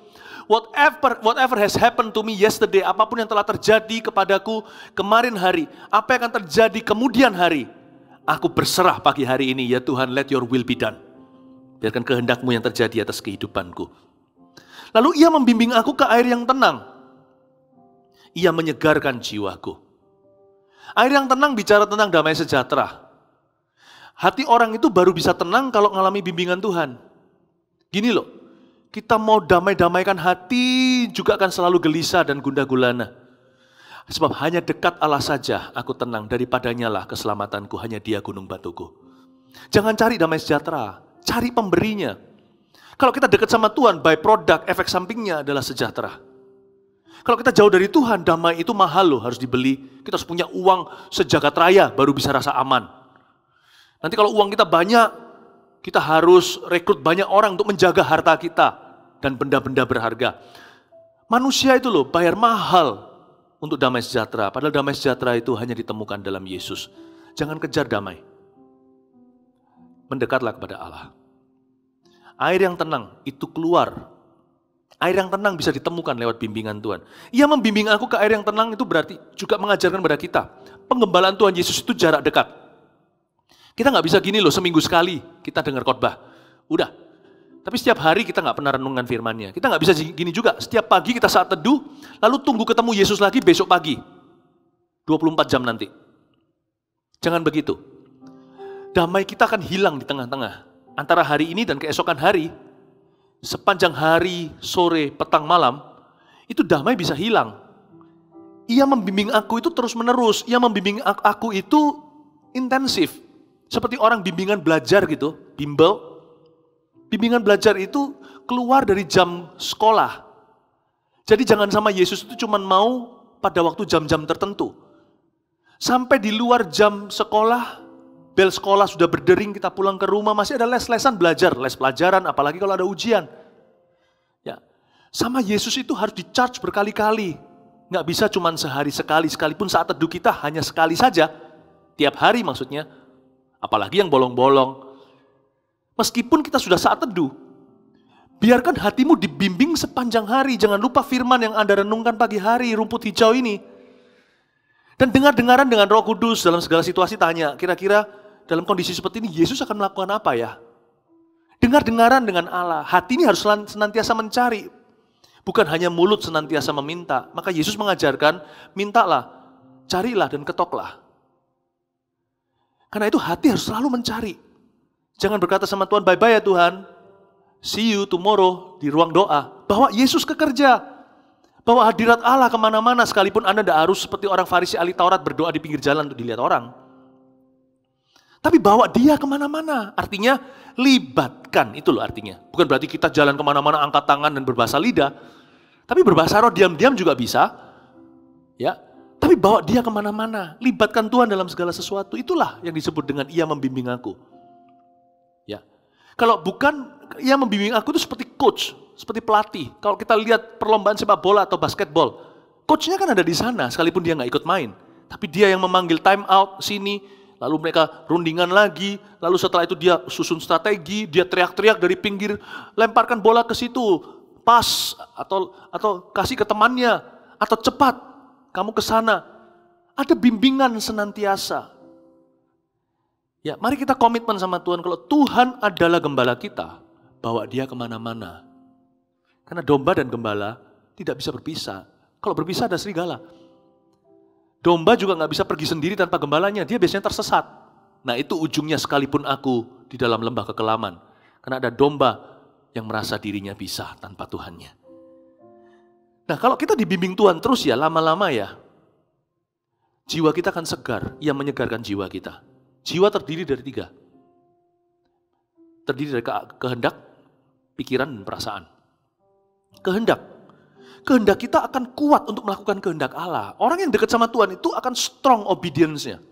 whatever has happened to me yesterday, apapun yang telah terjadi kepadaku kemarin hari, apa yang akan terjadi kemudian hari, aku berserah pagi hari ini, ya Tuhan, let your will be done. Biarkan kehendak-Mu yang terjadi atas kehidupanku. Lalu Ia membimbing aku ke air yang tenang. Ia menyegarkan jiwaku. Air yang tenang bicara tentang damai sejahtera. Hati orang itu baru bisa tenang kalau mengalami bimbingan Tuhan. Gini loh, kita mau damai-damaikan hati juga akan selalu gelisah dan gundah gulana. Sebab hanya dekat Allah saja aku tenang, daripadanya lah keselamatanku, hanya Dia gunung batuku. Jangan cari damai sejahtera, cari pemberinya. Kalau kita dekat sama Tuhan, by product, efek sampingnya adalah sejahtera. Kalau kita jauh dari Tuhan, damai itu mahal loh, harus dibeli. Kita harus punya uang sejagat raya baru bisa rasa aman. Nanti kalau uang kita banyak, kita harus rekrut banyak orang untuk menjaga harta kita dan benda-benda berharga. Manusia itu loh bayar mahal untuk damai sejahtera. Padahal damai sejahtera itu hanya ditemukan dalam Yesus. Jangan kejar damai. Mendekatlah kepada Allah. Air yang tenang itu keluar. Air yang tenang bisa ditemukan lewat bimbingan Tuhan. Ia membimbing aku ke air yang tenang itu berarti juga mengajarkan kepada kita. Penggembalaan Tuhan Yesus itu jarak dekat. Kita nggak bisa gini loh, seminggu sekali kita dengar khotbah. Udah. Tapi setiap hari kita nggak pernah renungan firman-Nya. Kita nggak bisa gini juga. Setiap pagi kita saat teduh, lalu tunggu ketemu Yesus lagi besok pagi. 24 jam nanti. Jangan begitu. Damai kita akan hilang di tengah-tengah. Antara hari ini dan keesokan hari, sepanjang hari, sore, petang, malam, itu damai bisa hilang. Ia membimbing aku itu terus menerus. Ia membimbing aku itu intensif. Seperti orang bimbingan belajar gitu, bimbel. Bimbingan belajar itu keluar dari jam sekolah. Jadi jangan sama Yesus itu cuma mau pada waktu jam-jam tertentu. Sampai di luar jam sekolah, bel sekolah sudah berdering, kita pulang ke rumah, masih ada les-lesan belajar, les pelajaran, apalagi kalau ada ujian. Ya, sama Yesus itu harus di-charge berkali-kali. Nggak bisa cuma sehari sekali, sekalipun saat teduh kita hanya sekali saja. Tiap hari maksudnya. Apalagi yang bolong-bolong. Meskipun kita sudah saat teduh, biarkan hatimu dibimbing sepanjang hari. Jangan lupa firman yang Anda renungkan pagi hari, rumput hijau ini. Dan dengar-dengaran dengan Roh Kudus dalam segala situasi, tanya, kira-kira dalam kondisi seperti ini Yesus akan melakukan apa ya? Dengar-dengaran dengan Allah. Hati ini harus senantiasa mencari. Bukan hanya mulut senantiasa meminta. Maka Yesus mengajarkan, mintalah, carilah dan ketoklah. Karena itu hati harus selalu mencari. Jangan berkata sama Tuhan, bye-bye ya Tuhan. See you tomorrow di ruang doa. Bawa Yesus ke kerja. Bawa hadirat Allah kemana-mana. Sekalipun Anda tidak harus seperti orang Farisi ahli Taurat berdoa di pinggir jalan untuk dilihat orang. Tapi bawa dia kemana-mana. Artinya libatkan. Itu loh artinya. Bukan berarti kita jalan kemana-mana angkat tangan dan berbahasa lidah. Tapi berbahasa roh diam-diam juga bisa. Ya. Tapi bawa dia kemana-mana. Libatkan Tuhan dalam segala sesuatu. Itulah yang disebut dengan ia membimbing aku. Ya. Kalau bukan, ia membimbing aku itu seperti coach, seperti pelatih. Kalau kita lihat perlombaan sepak bola atau basketball, coachnya kan ada di sana, sekalipun dia nggak ikut main. Tapi dia yang memanggil time out sini, lalu mereka rundingan lagi, lalu setelah itu dia susun strategi, dia teriak-teriak dari pinggir, lemparkan bola ke situ, pas atau kasih ke temannya, atau cepat kamu ke sana. Ada bimbingan senantiasa. Ya, mari kita komitmen sama Tuhan, kalau Tuhan adalah gembala kita, bawa dia kemana-mana. Karena domba dan gembala tidak bisa berpisah. Kalau berpisah ada serigala. Domba juga nggak bisa pergi sendiri tanpa gembalanya, dia biasanya tersesat. Nah itu ujungnya sekalipun aku di dalam lembah kekelaman. Karena ada domba yang merasa dirinya bisa tanpa Tuhannya. Nah kalau kita dibimbing Tuhan terus ya, lama-lama ya, jiwa kita akan segar, ia menyegarkan jiwa kita. Jiwa terdiri dari 3. Terdiri dari kehendak, pikiran, dan perasaan. Kehendak. Kehendak kita akan kuat untuk melakukan kehendak Allah. Orang yang dekat sama Tuhan itu akan strong obedience-nya.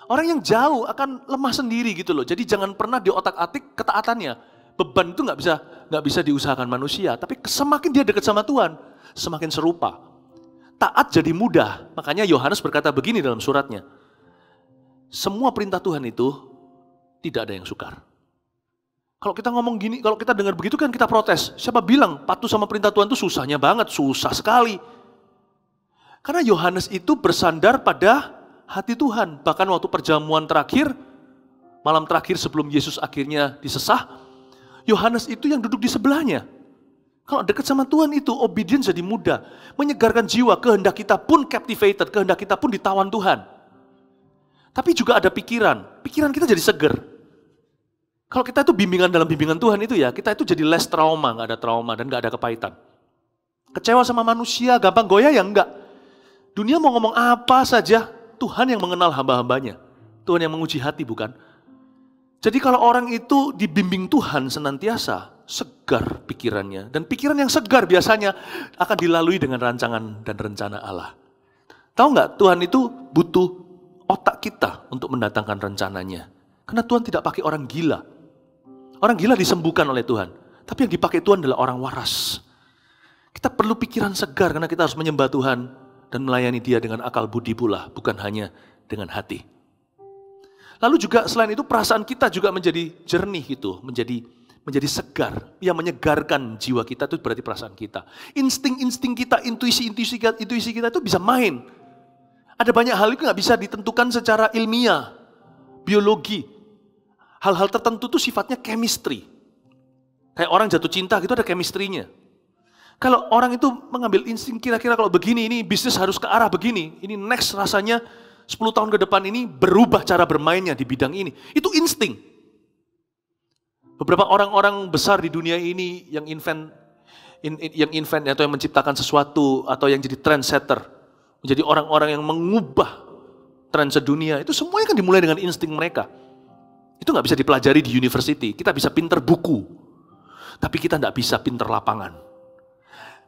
Orang yang jauh akan lemah sendiri gitu loh. Jadi jangan pernah di otak-atik ketaatannya. Beban itu nggak bisa diusahakan manusia. Tapi semakin dia dekat sama Tuhan, semakin serupa. Taat jadi mudah. Makanya Yohanes berkata begini dalam suratnya. Semua perintah Tuhan itu tidak ada yang sukar. Kalau kita ngomong gini, kalau kita dengar begitu kan kita protes. Siapa bilang patuh sama perintah Tuhan itu susahnya banget, susah sekali. Karena Yohanes itu bersandar pada hati Tuhan. Bahkan waktu perjamuan terakhir, malam terakhir sebelum Yesus akhirnya disesah, Yohanes itu yang duduk di sebelahnya. Kalau dekat sama Tuhan itu, obedience jadi mudah. Menyegarkan jiwa, kehendak kita pun captivated, kehendak kita pun ditawan Tuhan. Tapi juga ada pikiran kita jadi seger. Kalau kita itu bimbingan dalam bimbingan Tuhan itu ya, kita itu jadi less trauma, nggak ada trauma dan nggak ada kepahitan. Kecewa sama manusia, gampang goyah ya enggak. Dunia mau ngomong apa saja, Tuhan yang mengenal hamba-hambanya. Tuhan yang menguji hati bukan? Jadi kalau orang itu dibimbing Tuhan senantiasa, segar pikirannya. Dan pikiran yang segar biasanya akan dilalui dengan rancangan dan rencana Allah. Tahu nggak, Tuhan itu butuh otak kita untuk mendatangkan rencananya. Karena Tuhan tidak pakai orang gila. Orang gila disembuhkan oleh Tuhan. Tapi yang dipakai Tuhan adalah orang waras. Kita perlu pikiran segar karena kita harus menyembah Tuhan dan melayani Dia dengan akal budi pula, bukan hanya dengan hati. Lalu juga selain itu perasaan kita juga menjadi jernih gitu, menjadi segar. Yang menyegarkan jiwa kita itu berarti perasaan kita. Insting-insting kita, intuisi kita itu bisa main. Ada banyak hal itu nggak bisa ditentukan secara ilmiah, biologi. Hal-hal tertentu itu sifatnya chemistry. Kayak orang jatuh cinta gitu ada chemistry-nya. Kalau orang itu mengambil insting kira-kira kalau begini, ini bisnis harus ke arah begini. Ini next rasanya 10 tahun ke depan ini berubah cara bermainnya di bidang ini. Itu insting. Beberapa orang-orang besar di dunia ini yang invent atau yang menciptakan sesuatu atau yang jadi trendsetter. Menjadi orang-orang yang mengubah tren sedunia, itu semuanya kan dimulai dengan insting mereka. Itu nggak bisa dipelajari di university. Kita bisa pinter buku, tapi kita nggak bisa pinter lapangan.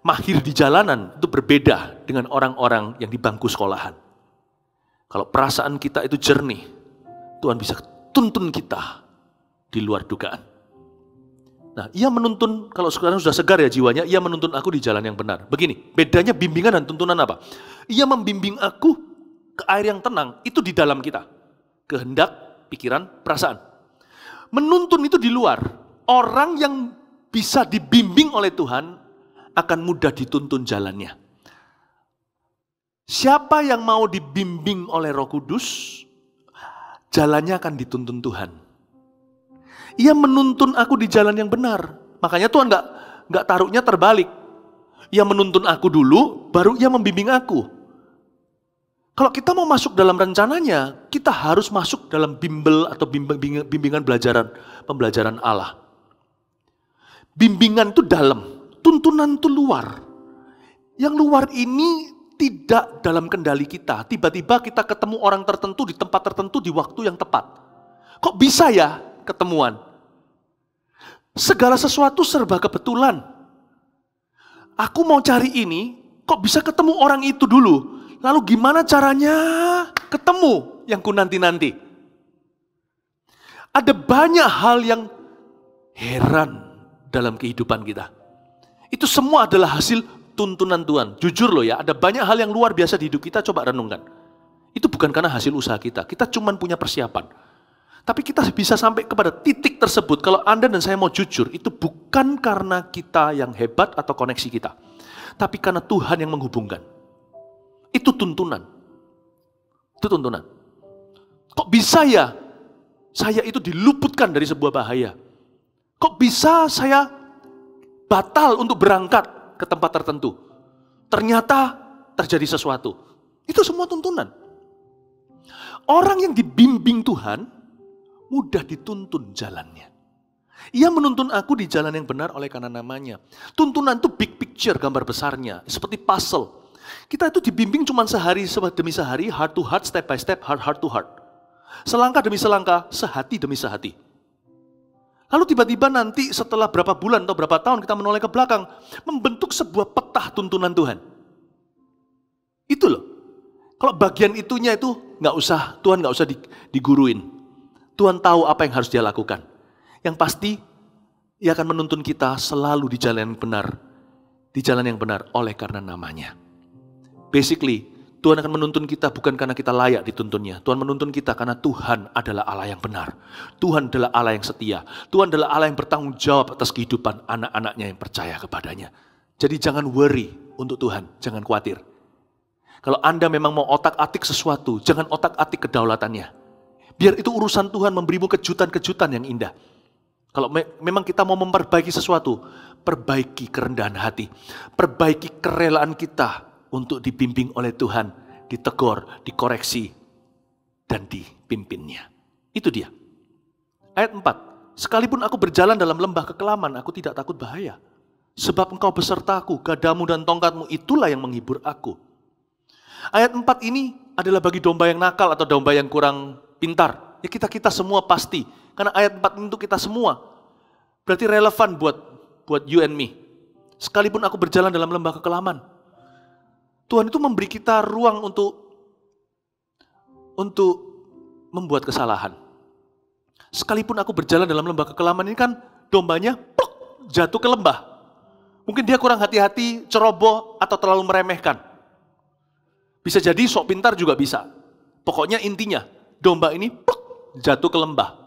Mahir di jalanan itu berbeda dengan orang-orang yang di bangku sekolahan. Kalau perasaan kita itu jernih, Tuhan bisa tuntun kita di luar dugaan. Nah, ia menuntun, kalau sekarang sudah segar ya jiwanya, ia menuntun aku di jalan yang benar. Begini, bedanya bimbingan dan tuntunan apa? Ia membimbing aku ke air yang tenang, itu di dalam kita. Kehendak, pikiran, perasaan. Menuntun itu di luar. Orang yang bisa dibimbing oleh Tuhan akan mudah dituntun jalannya. Siapa yang mau dibimbing oleh Roh Kudus, jalannya akan dituntun Tuhan. Ia menuntun aku di jalan yang benar. Makanya Tuhan nggak taruhnya terbalik. Ia menuntun aku dulu, baru ia membimbing aku. Kalau kita mau masuk dalam rencananya, kita harus masuk dalam bimbel atau bimbingan pembelajaran Allah. Bimbingan itu dalam, tuntunan itu luar. Yang luar ini tidak dalam kendali kita. Tiba-tiba kita ketemu orang tertentu di tempat tertentu di waktu yang tepat. Kok bisa ya ketemuan? Segala sesuatu serba kebetulan. Aku mau cari ini, kok bisa ketemu orang itu dulu? Lalu gimana caranya ketemu yang ku nanti-nanti? Ada banyak hal yang heran dalam kehidupan kita. Itu semua adalah hasil tuntunan Tuhan. Jujur loh ya, ada banyak hal yang luar biasa di hidup kita, coba renungkan. Itu bukan karena hasil usaha kita cuma punya persiapan. Tapi kita bisa sampai kepada titik tersebut, kalau Anda dan saya mau jujur, itu bukan karena kita yang hebat atau koneksi kita. Tapi karena Tuhan yang menghubungkan. Itu tuntunan. Itu tuntunan. Kok bisa ya saya itu diluputkan dari sebuah bahaya? Kok bisa saya batal untuk berangkat ke tempat tertentu? Ternyata terjadi sesuatu. Itu semua tuntunan. Orang yang dibimbing Tuhan mudah dituntun jalannya. Ia menuntun aku di jalan yang benar oleh karena namanya. Tuntunan itu big picture, gambar besarnya. Seperti puzzle. Kita itu dibimbing cuma sehari demi sehari, heart to heart, step by step, heart to heart. Selangkah demi selangkah, sehati demi sehati. Lalu tiba-tiba nanti setelah berapa bulan atau berapa tahun kita menoleh ke belakang, membentuk sebuah peta tuntunan Tuhan. Itu loh. Kalau bagian itunya itu Tuhan nggak usah diguruin. Tuhan tahu apa yang harus dia lakukan. Yang pasti, ia akan menuntun kita selalu di jalan yang benar. Di jalan yang benar oleh karena namanya. Basically, Tuhan akan menuntun kita bukan karena kita layak dituntunnya. Tuhan menuntun kita karena Tuhan adalah Allah yang benar. Tuhan adalah Allah yang setia. Tuhan adalah Allah yang bertanggung jawab atas kehidupan anak-anaknya yang percaya kepadanya. Jadi jangan worry untuk Tuhan, jangan khawatir. Kalau Anda memang mau otak-atik sesuatu, jangan otak-atik kedaulatannya. Biar itu urusan Tuhan memberimu kejutan-kejutan yang indah. Kalau memang kita mau memperbaiki sesuatu, perbaiki kerendahan hati. Perbaiki kerelaan kita untuk dibimbing oleh Tuhan, ditegur, dikoreksi, dan dipimpinnya. Itu dia. Ayat 4. Sekalipun aku berjalan dalam lembah kekelaman, aku tidak takut bahaya. Sebab engkau besertaku, gadamu dan tongkatmu, itulah yang menghibur aku. Ayat 4 ini adalah bagi domba yang nakal atau domba yang kurang pintar. Ya kita semua pasti. Karena ayat 4 ini untuk kita semua. Berarti relevan buat you and me. Sekalipun aku berjalan dalam lembah kekelaman. Tuhan itu memberi kita ruang untuk membuat kesalahan. Sekalipun aku berjalan dalam lembah kekelaman ini kan dombanya jatuh ke lembah. Mungkin dia kurang hati-hati, ceroboh, atau terlalu meremehkan. Bisa jadi sok pintar juga bisa. Pokoknya intinya, domba ini jatuh ke lembah.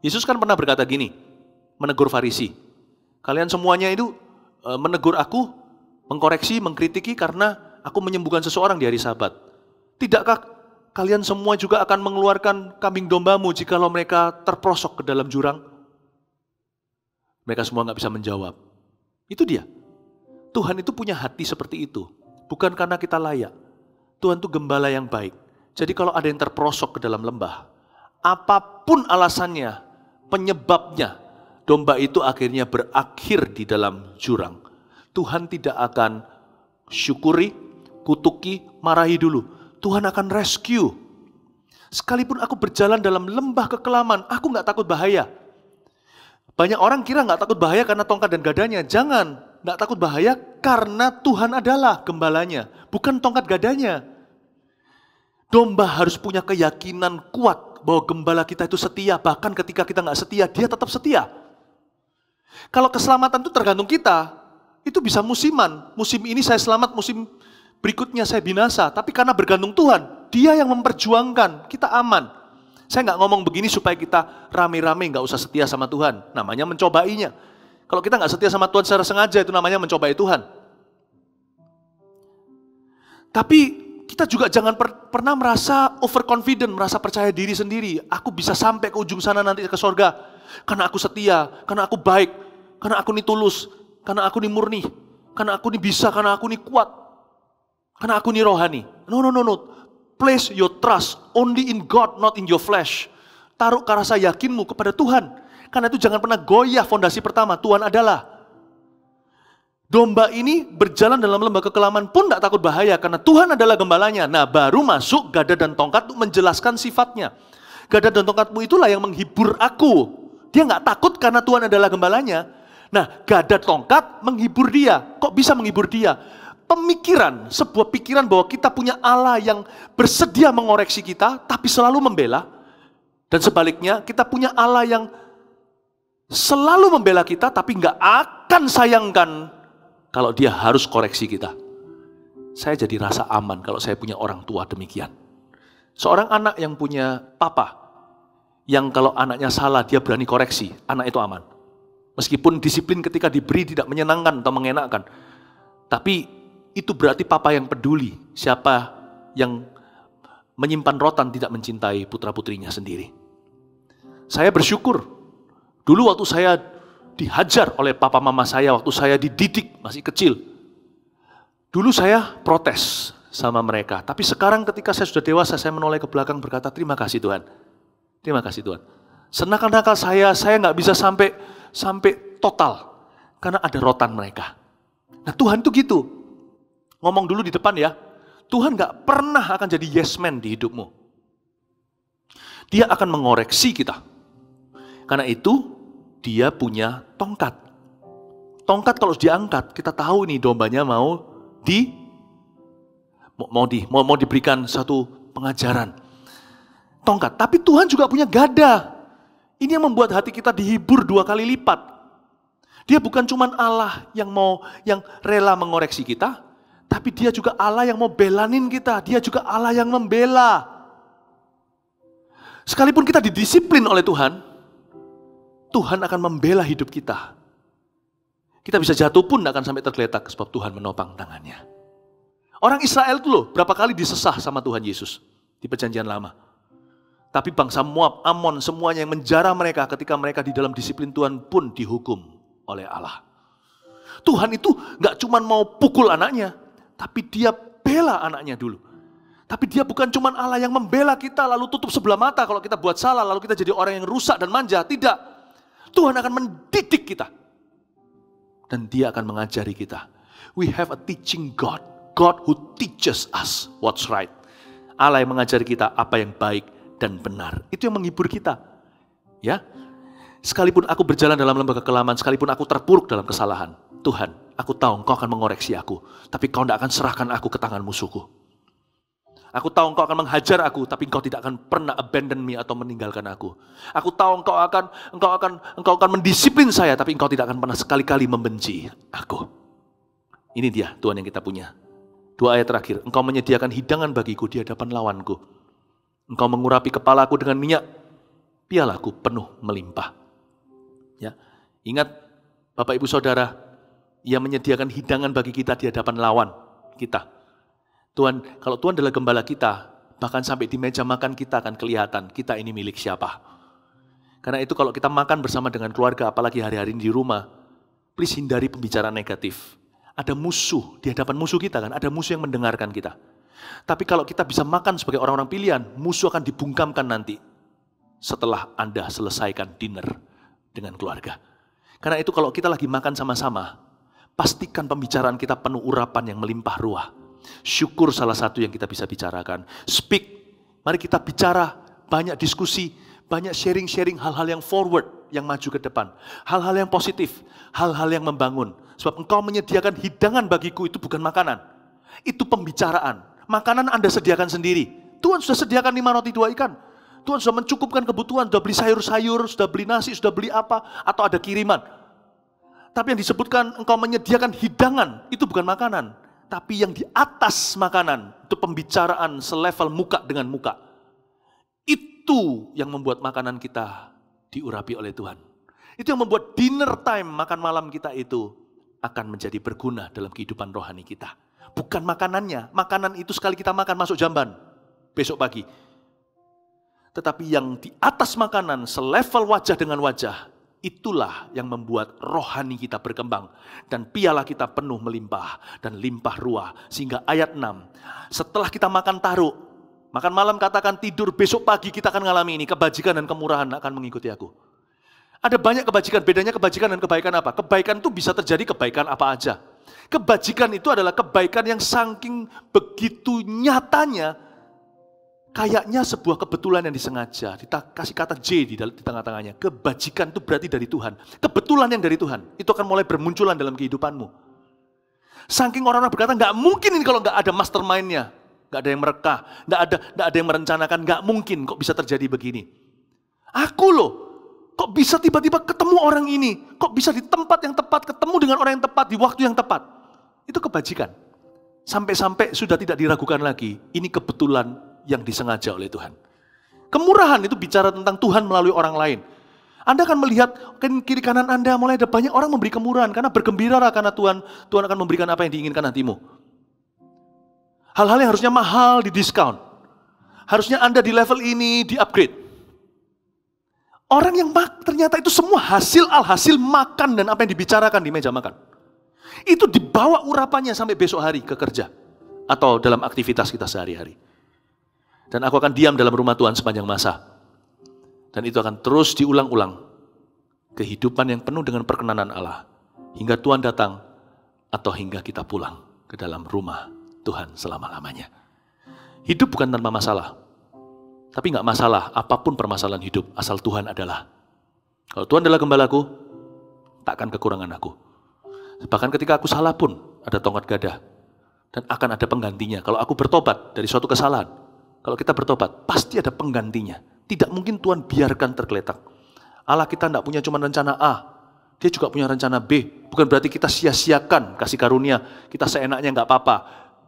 Yesus kan pernah berkata gini, menegur Farisi. Kalian semuanya itu menegur aku, mengkoreksi, mengkritiki karena aku menyembuhkan seseorang di hari Sabat. Tidakkah kalian semua juga akan mengeluarkan kambing dombamu jikalau mereka terprosok ke dalam jurang? Mereka semua nggak bisa menjawab. Itu dia. Tuhan itu punya hati seperti itu. Bukan karena kita layak. Tuhan itu gembala yang baik. Jadi kalau ada yang terprosok ke dalam lembah, apapun alasannya, penyebabnya, domba itu akhirnya berakhir di dalam jurang. Tuhan tidak akan syukuri, kutuki, marahi dulu. Tuhan akan rescue. Sekalipun aku berjalan dalam lembah kekelaman, aku nggak takut bahaya. Banyak orang kira nggak takut bahaya karena tongkat dan gadanya. Jangan, nggak takut bahaya karena Tuhan adalah gembalanya, bukan tongkat gadanya. Domba harus punya keyakinan kuat bahwa gembala kita itu setia, bahkan ketika kita nggak setia, dia tetap setia. Kalau keselamatan itu tergantung kita, itu bisa musiman. Musim ini saya selamat, musim berikutnya saya binasa. Tapi karena bergantung Tuhan, dia yang memperjuangkan, kita aman. Saya nggak ngomong begini supaya kita rame-rame nggak usah setia sama Tuhan. Namanya mencobainya. Kalau kita nggak setia sama Tuhan secara sengaja, itu namanya mencobai Tuhan. Tapi kita juga jangan pernah merasa overconfident, merasa percaya diri sendiri. Aku bisa sampai ke ujung sana nanti ke surga. Karena aku setia, karena aku baik, karena aku ini tulus, karena aku ini murni, karena aku ini bisa, karena aku ini kuat, karena aku ini rohani. No. Place your trust only in God, not in your flesh. Taruh rasa yakinmu kepada Tuhan. Karena itu jangan pernah goyah fondasi pertama, Tuhan adalah. Domba ini berjalan dalam lembah kekelaman pun tidak takut bahaya karena Tuhan adalah gembalanya. Nah, baru masuk gada dan tongkat untuk menjelaskan sifatnya. Gada dan tongkatmu itulah yang menghibur aku. Dia nggak takut karena Tuhan adalah gembalanya. Nah, gada tongkat menghibur dia. Kok bisa menghibur dia? Pemikiran, sebuah pikiran bahwa kita punya Allah yang bersedia mengoreksi kita, tapi selalu membela. Dan sebaliknya, kita punya Allah yang selalu membela kita, tapi nggak akan sayangkan kalau dia harus koreksi kita. Saya jadi rasa aman kalau saya punya orang tua demikian. Seorang anak yang punya papa, yang kalau anaknya salah dia berani koreksi, anak itu aman. Meskipun disiplin ketika diberi tidak menyenangkan atau mengenakkan. Tapi itu berarti papa yang peduli siapa yang menyimpan rotan tidak mencintai putra-putrinya sendiri. Saya bersyukur, dulu waktu saya dihajar oleh papa mama saya, waktu saya dididik masih kecil. Dulu saya protes sama mereka, tapi sekarang ketika saya sudah dewasa, saya menoleh ke belakang berkata, terima kasih Tuhan. Terima kasih Tuhan. Senakal-nakal saya nggak bisa sampai total, karena ada rotan mereka. Nah Tuhan itu gitu. Ngomong dulu di depan ya, Tuhan gak pernah akan jadi yes man di hidupmu. Dia akan mengoreksi kita. Karena itu, dia punya tongkat. Tongkat kalau diangkat, kita tahu nih dombanya mau diberikan satu pengajaran. Tongkat, tapi Tuhan juga punya gada. Ini yang membuat hati kita dihibur 2 kali lipat. Dia bukan cuma Allah yang rela mengoreksi kita, tapi dia juga Allah yang mau belanin kita. Dia juga Allah yang membela. Sekalipun kita didisiplin oleh Tuhan, Tuhan akan membela hidup kita. Kita bisa jatuh pun tidak akan sampai tergeletak sebab Tuhan menopang tangannya. Orang Israel itu loh, berapa kali disesah sama Tuhan Yesus di Perjanjian Lama. Tapi bangsa Moab, Amon, semuanya yang menjara mereka ketika mereka di dalam disiplin Tuhan pun dihukum oleh Allah. Tuhan itu nggak cuma mau pukul anaknya, tapi dia bela anaknya dulu. Tapi dia bukan cuma Allah yang membela kita lalu tutup sebelah mata kalau kita buat salah, lalu kita jadi orang yang rusak dan manja. Tidak. Tuhan akan mendidik kita. Dan dia akan mengajari kita. We have a teaching God. God who teaches us what's right. Allah yang mengajari kita apa yang baik dan benar. Itu yang menghibur kita. Ya. Sekalipun aku berjalan dalam lembah kekelaman, sekalipun aku terpuruk dalam kesalahan, Tuhan, aku tahu Engkau akan mengoreksi aku, tapi Engkau tidak akan serahkan aku ke tangan musuhku. Aku tahu Engkau akan menghajar aku, tapi Engkau tidak akan pernah abandon me atau meninggalkan aku. Aku tahu Engkau akan mendisiplin saya, tapi Engkau tidak akan pernah sekali-kali membenci aku. Ini dia Tuhan yang kita punya. 2 ayat terakhir, Engkau menyediakan hidangan bagiku di hadapan lawanku. Engkau mengurapi kepalaku dengan minyak, pialaku penuh melimpah. Ya, ingat Bapak Ibu Saudara, Ia menyediakan hidangan bagi kita di hadapan lawan kita. Tuhan, kalau Tuhan adalah gembala kita, bahkan sampai di meja makan kita akan kelihatan kita ini milik siapa. Karena itu kalau kita makan bersama dengan keluarga, apalagi hari-hari ini di rumah, please hindari pembicaraan negatif. Ada musuh, di hadapan musuh kita kan, ada musuh yang mendengarkan kita. Tapi kalau kita bisa makan sebagai orang-orang pilihan, musuh akan dibungkamkan nanti setelah Anda selesaikan dinner dengan keluarga. Karena itu kalau kita lagi makan sama-sama, pastikan pembicaraan kita penuh urapan yang melimpah ruah. Syukur salah satu yang kita bisa bicarakan. Speak, mari kita bicara banyak diskusi, banyak sharing-sharing hal-hal yang forward, yang maju ke depan. Hal-hal yang positif, hal-hal yang membangun. Sebab engkau menyediakan hidangan bagiku, itu bukan makanan. Itu pembicaraan. Makanan Anda sediakan sendiri. Tuhan sudah sediakan 5 roti 2 ikan. Tuhan sudah mencukupkan kebutuhan, sudah beli sayur-sayur, sudah beli nasi, sudah beli apa, atau ada kiriman. Tapi yang disebutkan engkau menyediakan hidangan, itu bukan makanan. Tapi yang di atas makanan, itu pembicaraan selevel muka dengan muka. Itu yang membuat makanan kita diurapi oleh Tuhan. Itu yang membuat dinner time, makan malam kita itu akan menjadi berguna dalam kehidupan rohani kita. Bukan makanannya, makanan itu sekali kita makan masuk jamban, besok pagi. Tetapi yang di atas makanan, selevel wajah dengan wajah, itulah yang membuat rohani kita berkembang. Dan piala kita penuh melimpah dan limpah ruah. Sehingga ayat 6, setelah kita makan taruh, makan malam katakan tidur, besok pagi kita akan mengalami ini. Kebajikan dan kemurahan akan mengikuti aku. Ada banyak kebajikan, bedanya kebajikan dan kebaikan apa? Kebaikan itu bisa terjadi kebaikan apa aja. Kebajikan itu adalah kebaikan yang saking begitu nyatanya, kayaknya sebuah kebetulan yang disengaja. Kasih kata J di tengah-tengahnya. Kebajikan itu berarti dari Tuhan. Kebetulan yang dari Tuhan. Itu akan mulai bermunculan dalam kehidupanmu. Saking orang-orang berkata, nggak mungkin ini kalau nggak ada mastermind-nya. Nggak ada yang merekah. Nggak ada yang merencanakan. Nggak mungkin kok bisa terjadi begini. Aku loh. Kok bisa tiba-tiba ketemu orang ini? Kok bisa di tempat yang tepat, ketemu dengan orang yang tepat, di waktu yang tepat? Itu kebajikan. Sampai-sampai sudah tidak diragukan lagi. Ini kebetulan yang disengaja oleh Tuhan. Kemurahan itu bicara tentang Tuhan melalui orang lain. Anda akan melihat kiri kanan Anda mulai ada banyak orang memberi kemurahan. Karena bergembiralah karena Tuhan akan memberikan apa yang diinginkan hatimu. Hal-hal yang harusnya mahal di diskon. Harusnya Anda di level ini di upgrade. Orang yang ternyata itu semua alhasil makan dan apa yang dibicarakan di meja makan. Itu dibawa urapannya sampai besok hari ke kerja. Atau dalam aktivitas kita sehari-hari. Dan aku akan diam dalam rumah Tuhan sepanjang masa. Dan itu akan terus diulang-ulang. Kehidupan yang penuh dengan perkenanan Allah. Hingga Tuhan datang atau hingga kita pulang ke dalam rumah Tuhan selama-lamanya. Hidup bukan tanpa masalah. Tapi nggak masalah apapun permasalahan hidup, asal Tuhan adalah. Kalau Tuhan adalah gembalaku, takkan kekurangan aku. Bahkan ketika aku salah pun, ada tongkat gada. Dan akan ada penggantinya. Kalau aku bertobat dari suatu kesalahan, kalau kita bertobat, pasti ada penggantinya. Tidak mungkin Tuhan biarkan tergeletak. Allah kita tidak punya cuma rencana A, Dia juga punya rencana B. Bukan berarti kita sia-siakan kasih karunia, kita seenaknya nggak apa-apa.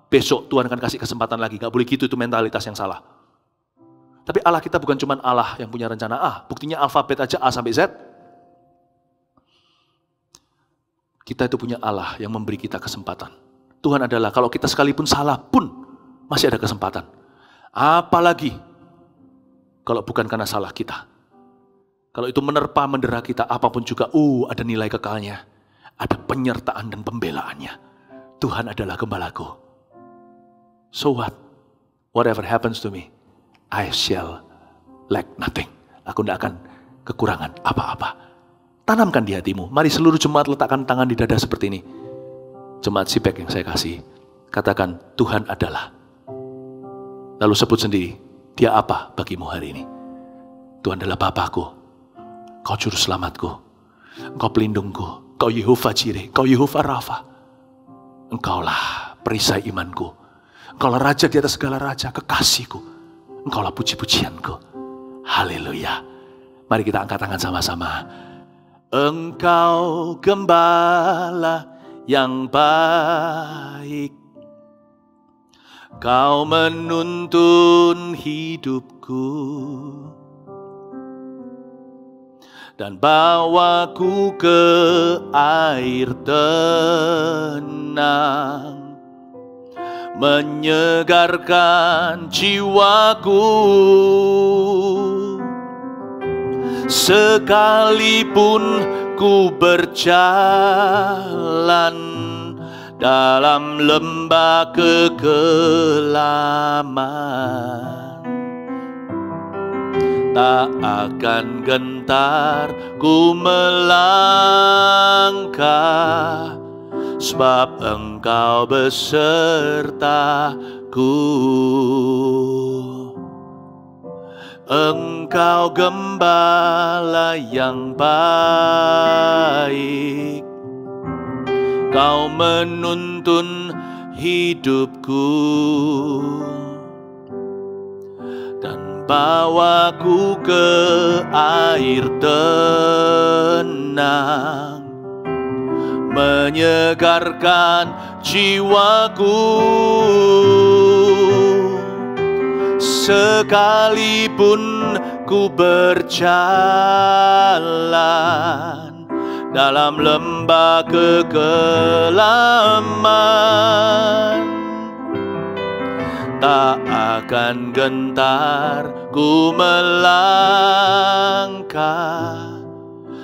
Besok Tuhan akan kasih kesempatan lagi. Nggak boleh gitu, itu mentalitas yang salah. Tapi Allah kita bukan cuma Allah yang punya rencana A. Buktinya alfabet aja A sampai Z. Kita itu punya Allah yang memberi kita kesempatan. Tuhan adalah kalau kita sekalipun salah pun masih ada kesempatan. Apalagi kalau bukan karena salah kita. Kalau itu menerpa mendera kita apapun juga, ada nilai kekalnya. Ada penyertaan dan pembelaannya. Tuhan adalah gembalaku. So what? Whatever happens to me, I shall lack nothing. Aku tidak akan kekurangan apa-apa. Tanamkan di hatimu. Mari seluruh jemaat letakkan tangan di dada seperti ini. Jemaat Sipek yang saya kasih. Katakan, Tuhan adalah. Lalu sebut sendiri, Dia apa bagimu hari ini? Tuhan adalah Bapakku. Kau juru selamatku. Engkau pelindungku. Kau Yehova Jireh. Kau Yehova Rafa. Engkaulah perisai imanku. Engkaulah Raja di atas segala raja. Kekasihku. Engkaulah puji-pujianku. Haleluya. Mari kita angkat tangan sama-sama. Engkau gembala yang baik. Kau menuntun hidupku. Dan bawaku ke air tenang. Menyegarkan jiwaku. Sekalipun ku berjalan dalam lembah kekelaman, tak akan gentar ku melangkah, sebab Engkau besertaku. Engkau gembala yang baik, Kau menuntun hidupku dan bawaku ke air tenang, menyegarkan jiwaku. Sekalipun ku berjalan dalam lembah kekelaman, tak akan gentar ku melangkah,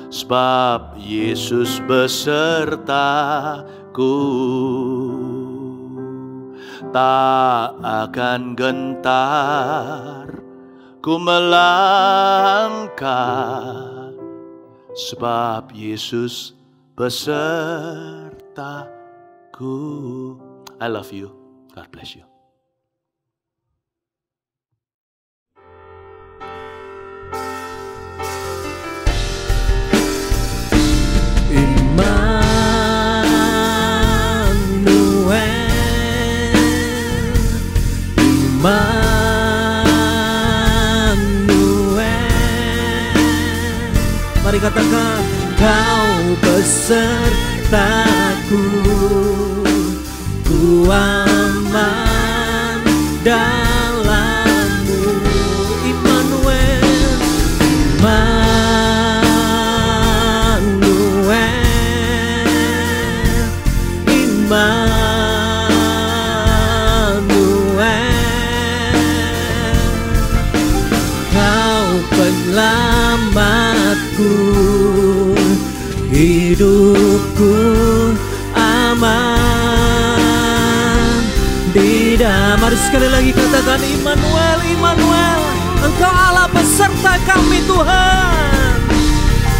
sebab Yesus besertaku. Tak akan gentar ku melangkah, sebab Yesus besertaku. I love you. God bless you. Mari katakan, Kau besertaku, ku aman dalam-Mu. Immanuel, Immanuel, Immanuel. Kau penyelamatku, hidupku aman di dalam. Mari sekali lagi katakan, Immanuel, Immanuel, Engkau Allah beserta kami Tuhan.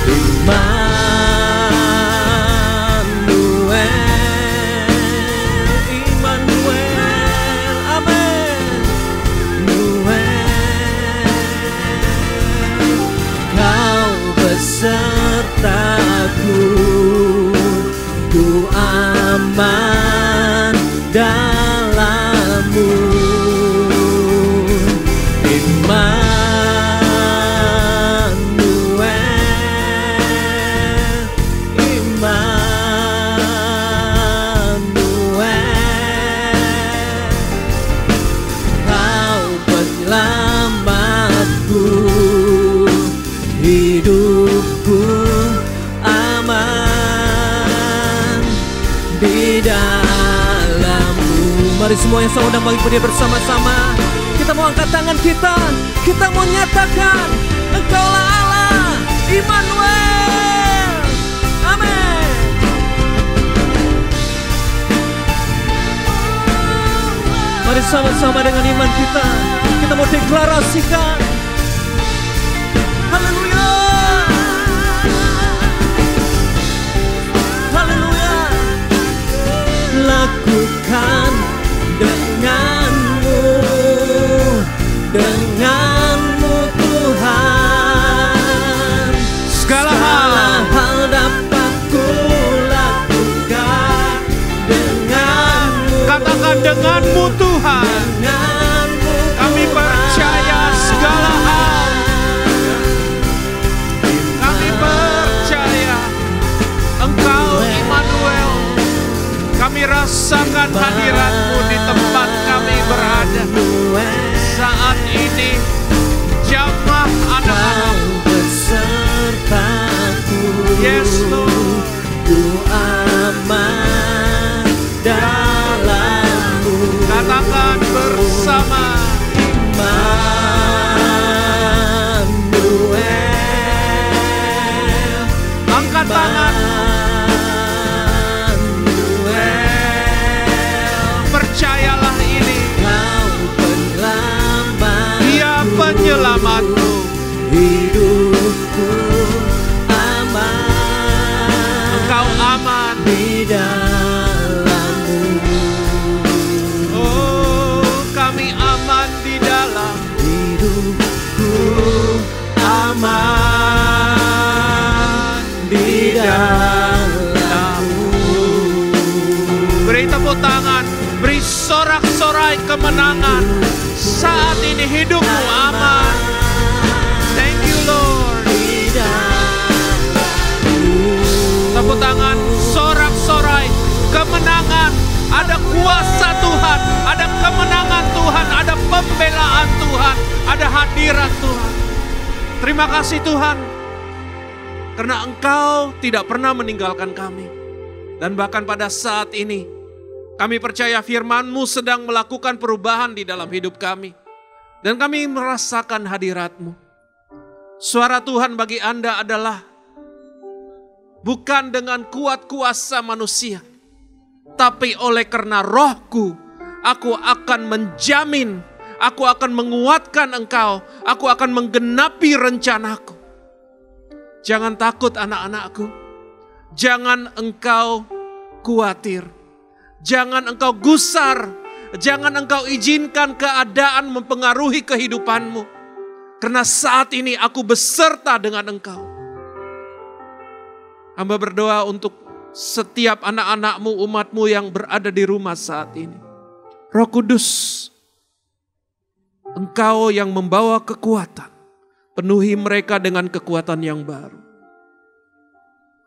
Immanuel, Immanuel, amin. Kau besertaku, ku aman dalam-Mu. Immanuel, Immanuel, Kau penyelamatku, hidupku aman di dalam-Mu. Mari semua yang saya undang bagi berdiri bersama-sama. Kita mau angkat tangan kita mau nyatakan, Engkaulah Allah, Immanuel. Amin. Mari sama-sama dengan iman kita mau deklarasikan. Haleluya, haleluya. Lakukan denganmu Tuhan, segala hal dapat ku lakukan denganmu. Katakan denganmu Tuhan. Denganmu Kami percaya segala ini hidupmu aman. Thank you Lord. Tepuk tangan, sorak-sorai, kemenangan. Ada kuasa Tuhan, ada kemenangan Tuhan, ada pembelaan Tuhan, ada hadirat Tuhan. Terima kasih Tuhan, karena Engkau tidak pernah meninggalkan kami. Dan bahkan pada saat ini, kami percaya firman-Mu sedang melakukan perubahan di dalam hidup kami. Dan kami merasakan hadirat-Mu. Suara Tuhan bagi Anda adalah bukan dengan kuat kuasa manusia, tapi oleh karena Roh-Ku, aku akan menjamin, aku akan menguatkan engkau, aku akan menggenapi rencanaku. Jangan takut anak-anakku, jangan engkau khawatir, jangan engkau gusar, jangan engkau izinkan keadaan mempengaruhi kehidupanmu. Karena saat ini aku beserta dengan engkau. Hamba berdoa untuk setiap anak-anakmu, umatmu yang berada di rumah saat ini. Roh Kudus, Engkau yang membawa kekuatan, penuhi mereka dengan kekuatan yang baru.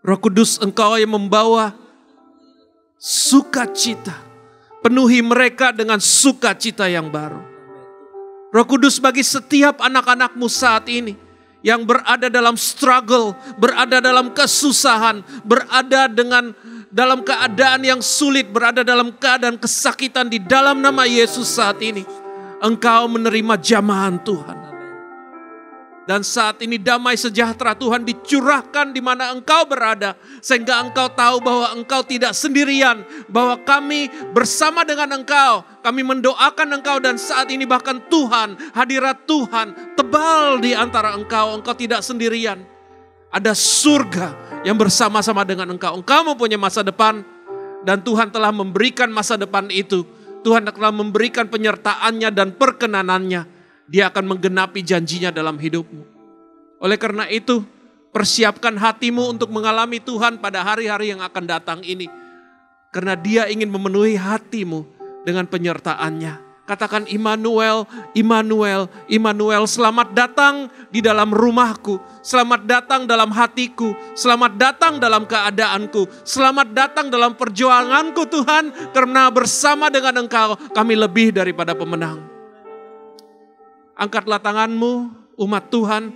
Roh Kudus, Engkau yang membawa sukacita, penuhi mereka dengan sukacita yang baru. Roh Kudus, bagi setiap anak-anakmu saat ini yang berada dalam struggle, berada dalam kesusahan, berada dalam keadaan yang sulit, berada dalam keadaan kesakitan, di dalam nama Yesus saat ini, Engkau menerima jamahan Tuhan. Dan saat ini damai sejahtera Tuhan dicurahkan di mana engkau berada. Sehingga engkau tahu bahwa engkau tidak sendirian. Bahwa kami bersama dengan engkau. Kami mendoakan engkau dan saat ini bahkan Tuhan, hadirat Tuhan tebal di antara engkau. Engkau tidak sendirian. Ada surga yang bersama-sama dengan engkau. Engkau mempunyai masa depan dan Tuhan telah memberikan masa depan itu. Tuhan telah memberikan penyertaannya dan perkenanannya. Dia akan menggenapi janjinya dalam hidupmu. Oleh karena itu, persiapkan hatimu untuk mengalami Tuhan pada hari-hari yang akan datang ini. Karena Dia ingin memenuhi hatimu dengan penyertaannya. Katakan Immanuel, Immanuel, Immanuel. Selamat datang di dalam rumahku. Selamat datang dalam hatiku. Selamat datang dalam keadaanku. Selamat datang dalam perjuanganku Tuhan. Karena bersama dengan Engkau kami lebih daripada pemenang. Angkatlah tanganmu, umat Tuhan.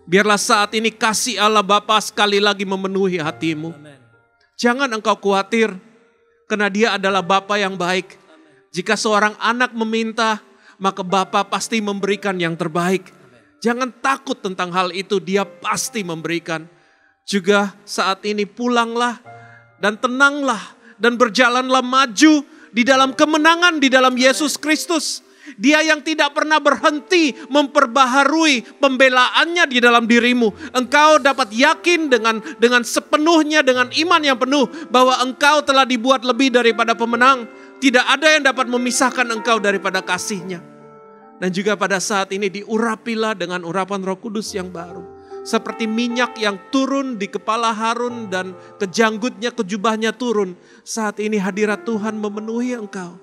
Biarlah saat ini kasih Allah Bapa sekali lagi memenuhi hatimu. Jangan engkau khawatir, karena Dia adalah Bapa yang baik. Jika seorang anak meminta, maka Bapa pasti memberikan yang terbaik. Jangan takut tentang hal itu, Dia pasti memberikan. Juga saat ini pulanglah dan tenanglah dan berjalanlah maju di dalam kemenangan di dalam Yesus Kristus. Dia yang tidak pernah berhenti memperbaharui pembelaannya di dalam dirimu. Engkau dapat yakin dengan sepenuhnya, dengan iman yang penuh, bahwa engkau telah dibuat lebih daripada pemenang. Tidak ada yang dapat memisahkan engkau daripada kasih-Nya. Dan juga pada saat ini diurapilah dengan urapan Roh Kudus yang baru. Seperti minyak yang turun di kepala Harun dan ke janggutnya, ke jubahnya turun. Saat ini hadirat Tuhan memenuhi engkau.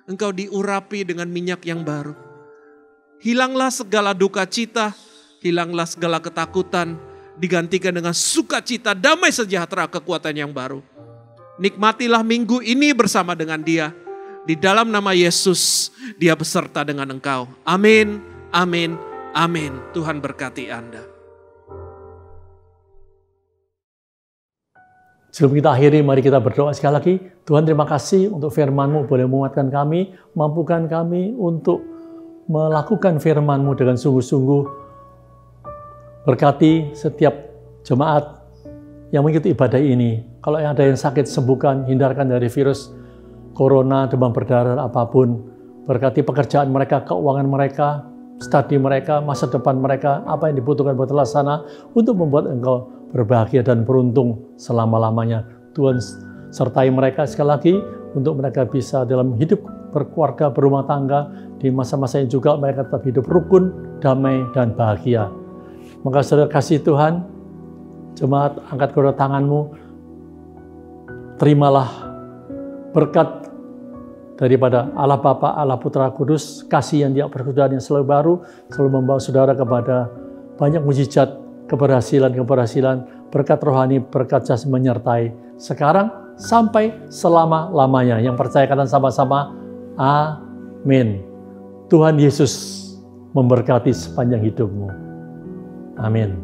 Engkau diurapi dengan minyak yang baru. Hilanglah segala duka cita, hilanglah segala ketakutan, digantikan dengan sukacita, damai sejahtera, kekuatan yang baru. Nikmatilah minggu ini bersama dengan Dia. Di dalam nama Yesus, Dia beserta dengan engkau. Amin, amin, amin. Tuhan berkati Anda. Sebelum kita akhiri, mari kita berdoa sekali lagi. Tuhan, terima kasih untuk firman-Mu boleh menguatkan kami, mampukan kami untuk melakukan firman-Mu dengan sungguh-sungguh. Berkati setiap jemaat yang mengikuti ibadah ini. Kalau ada yang sakit, sembuhkan, hindarkan dari virus corona, demam berdarah, apapun. Berkati pekerjaan mereka, keuangan mereka, studi mereka, masa depan mereka, apa yang dibutuhkan buat terlaksana untuk membuat engkau berbahagia dan beruntung selama-lamanya. Tuhan sertai mereka sekali lagi untuk mereka bisa dalam hidup berkeluarga, berumah tangga, di masa-masa yang juga mereka tetap hidup rukun, damai, dan bahagia. Maka saudara kasih Tuhan, jemaat angkat kedua tanganmu, terimalah berkat daripada Allah Bapa, Allah Putra Kudus, kasih yang tidak berkesudahan yang selalu baru, selalu membawa saudara kepada banyak mujizat, keberhasilan, berkat rohani, berkat jasmani menyertai sekarang sampai selama-lamanya. Yang percaya katakan sama-sama, amin. Tuhan Yesus memberkati sepanjang hidupmu. Amin.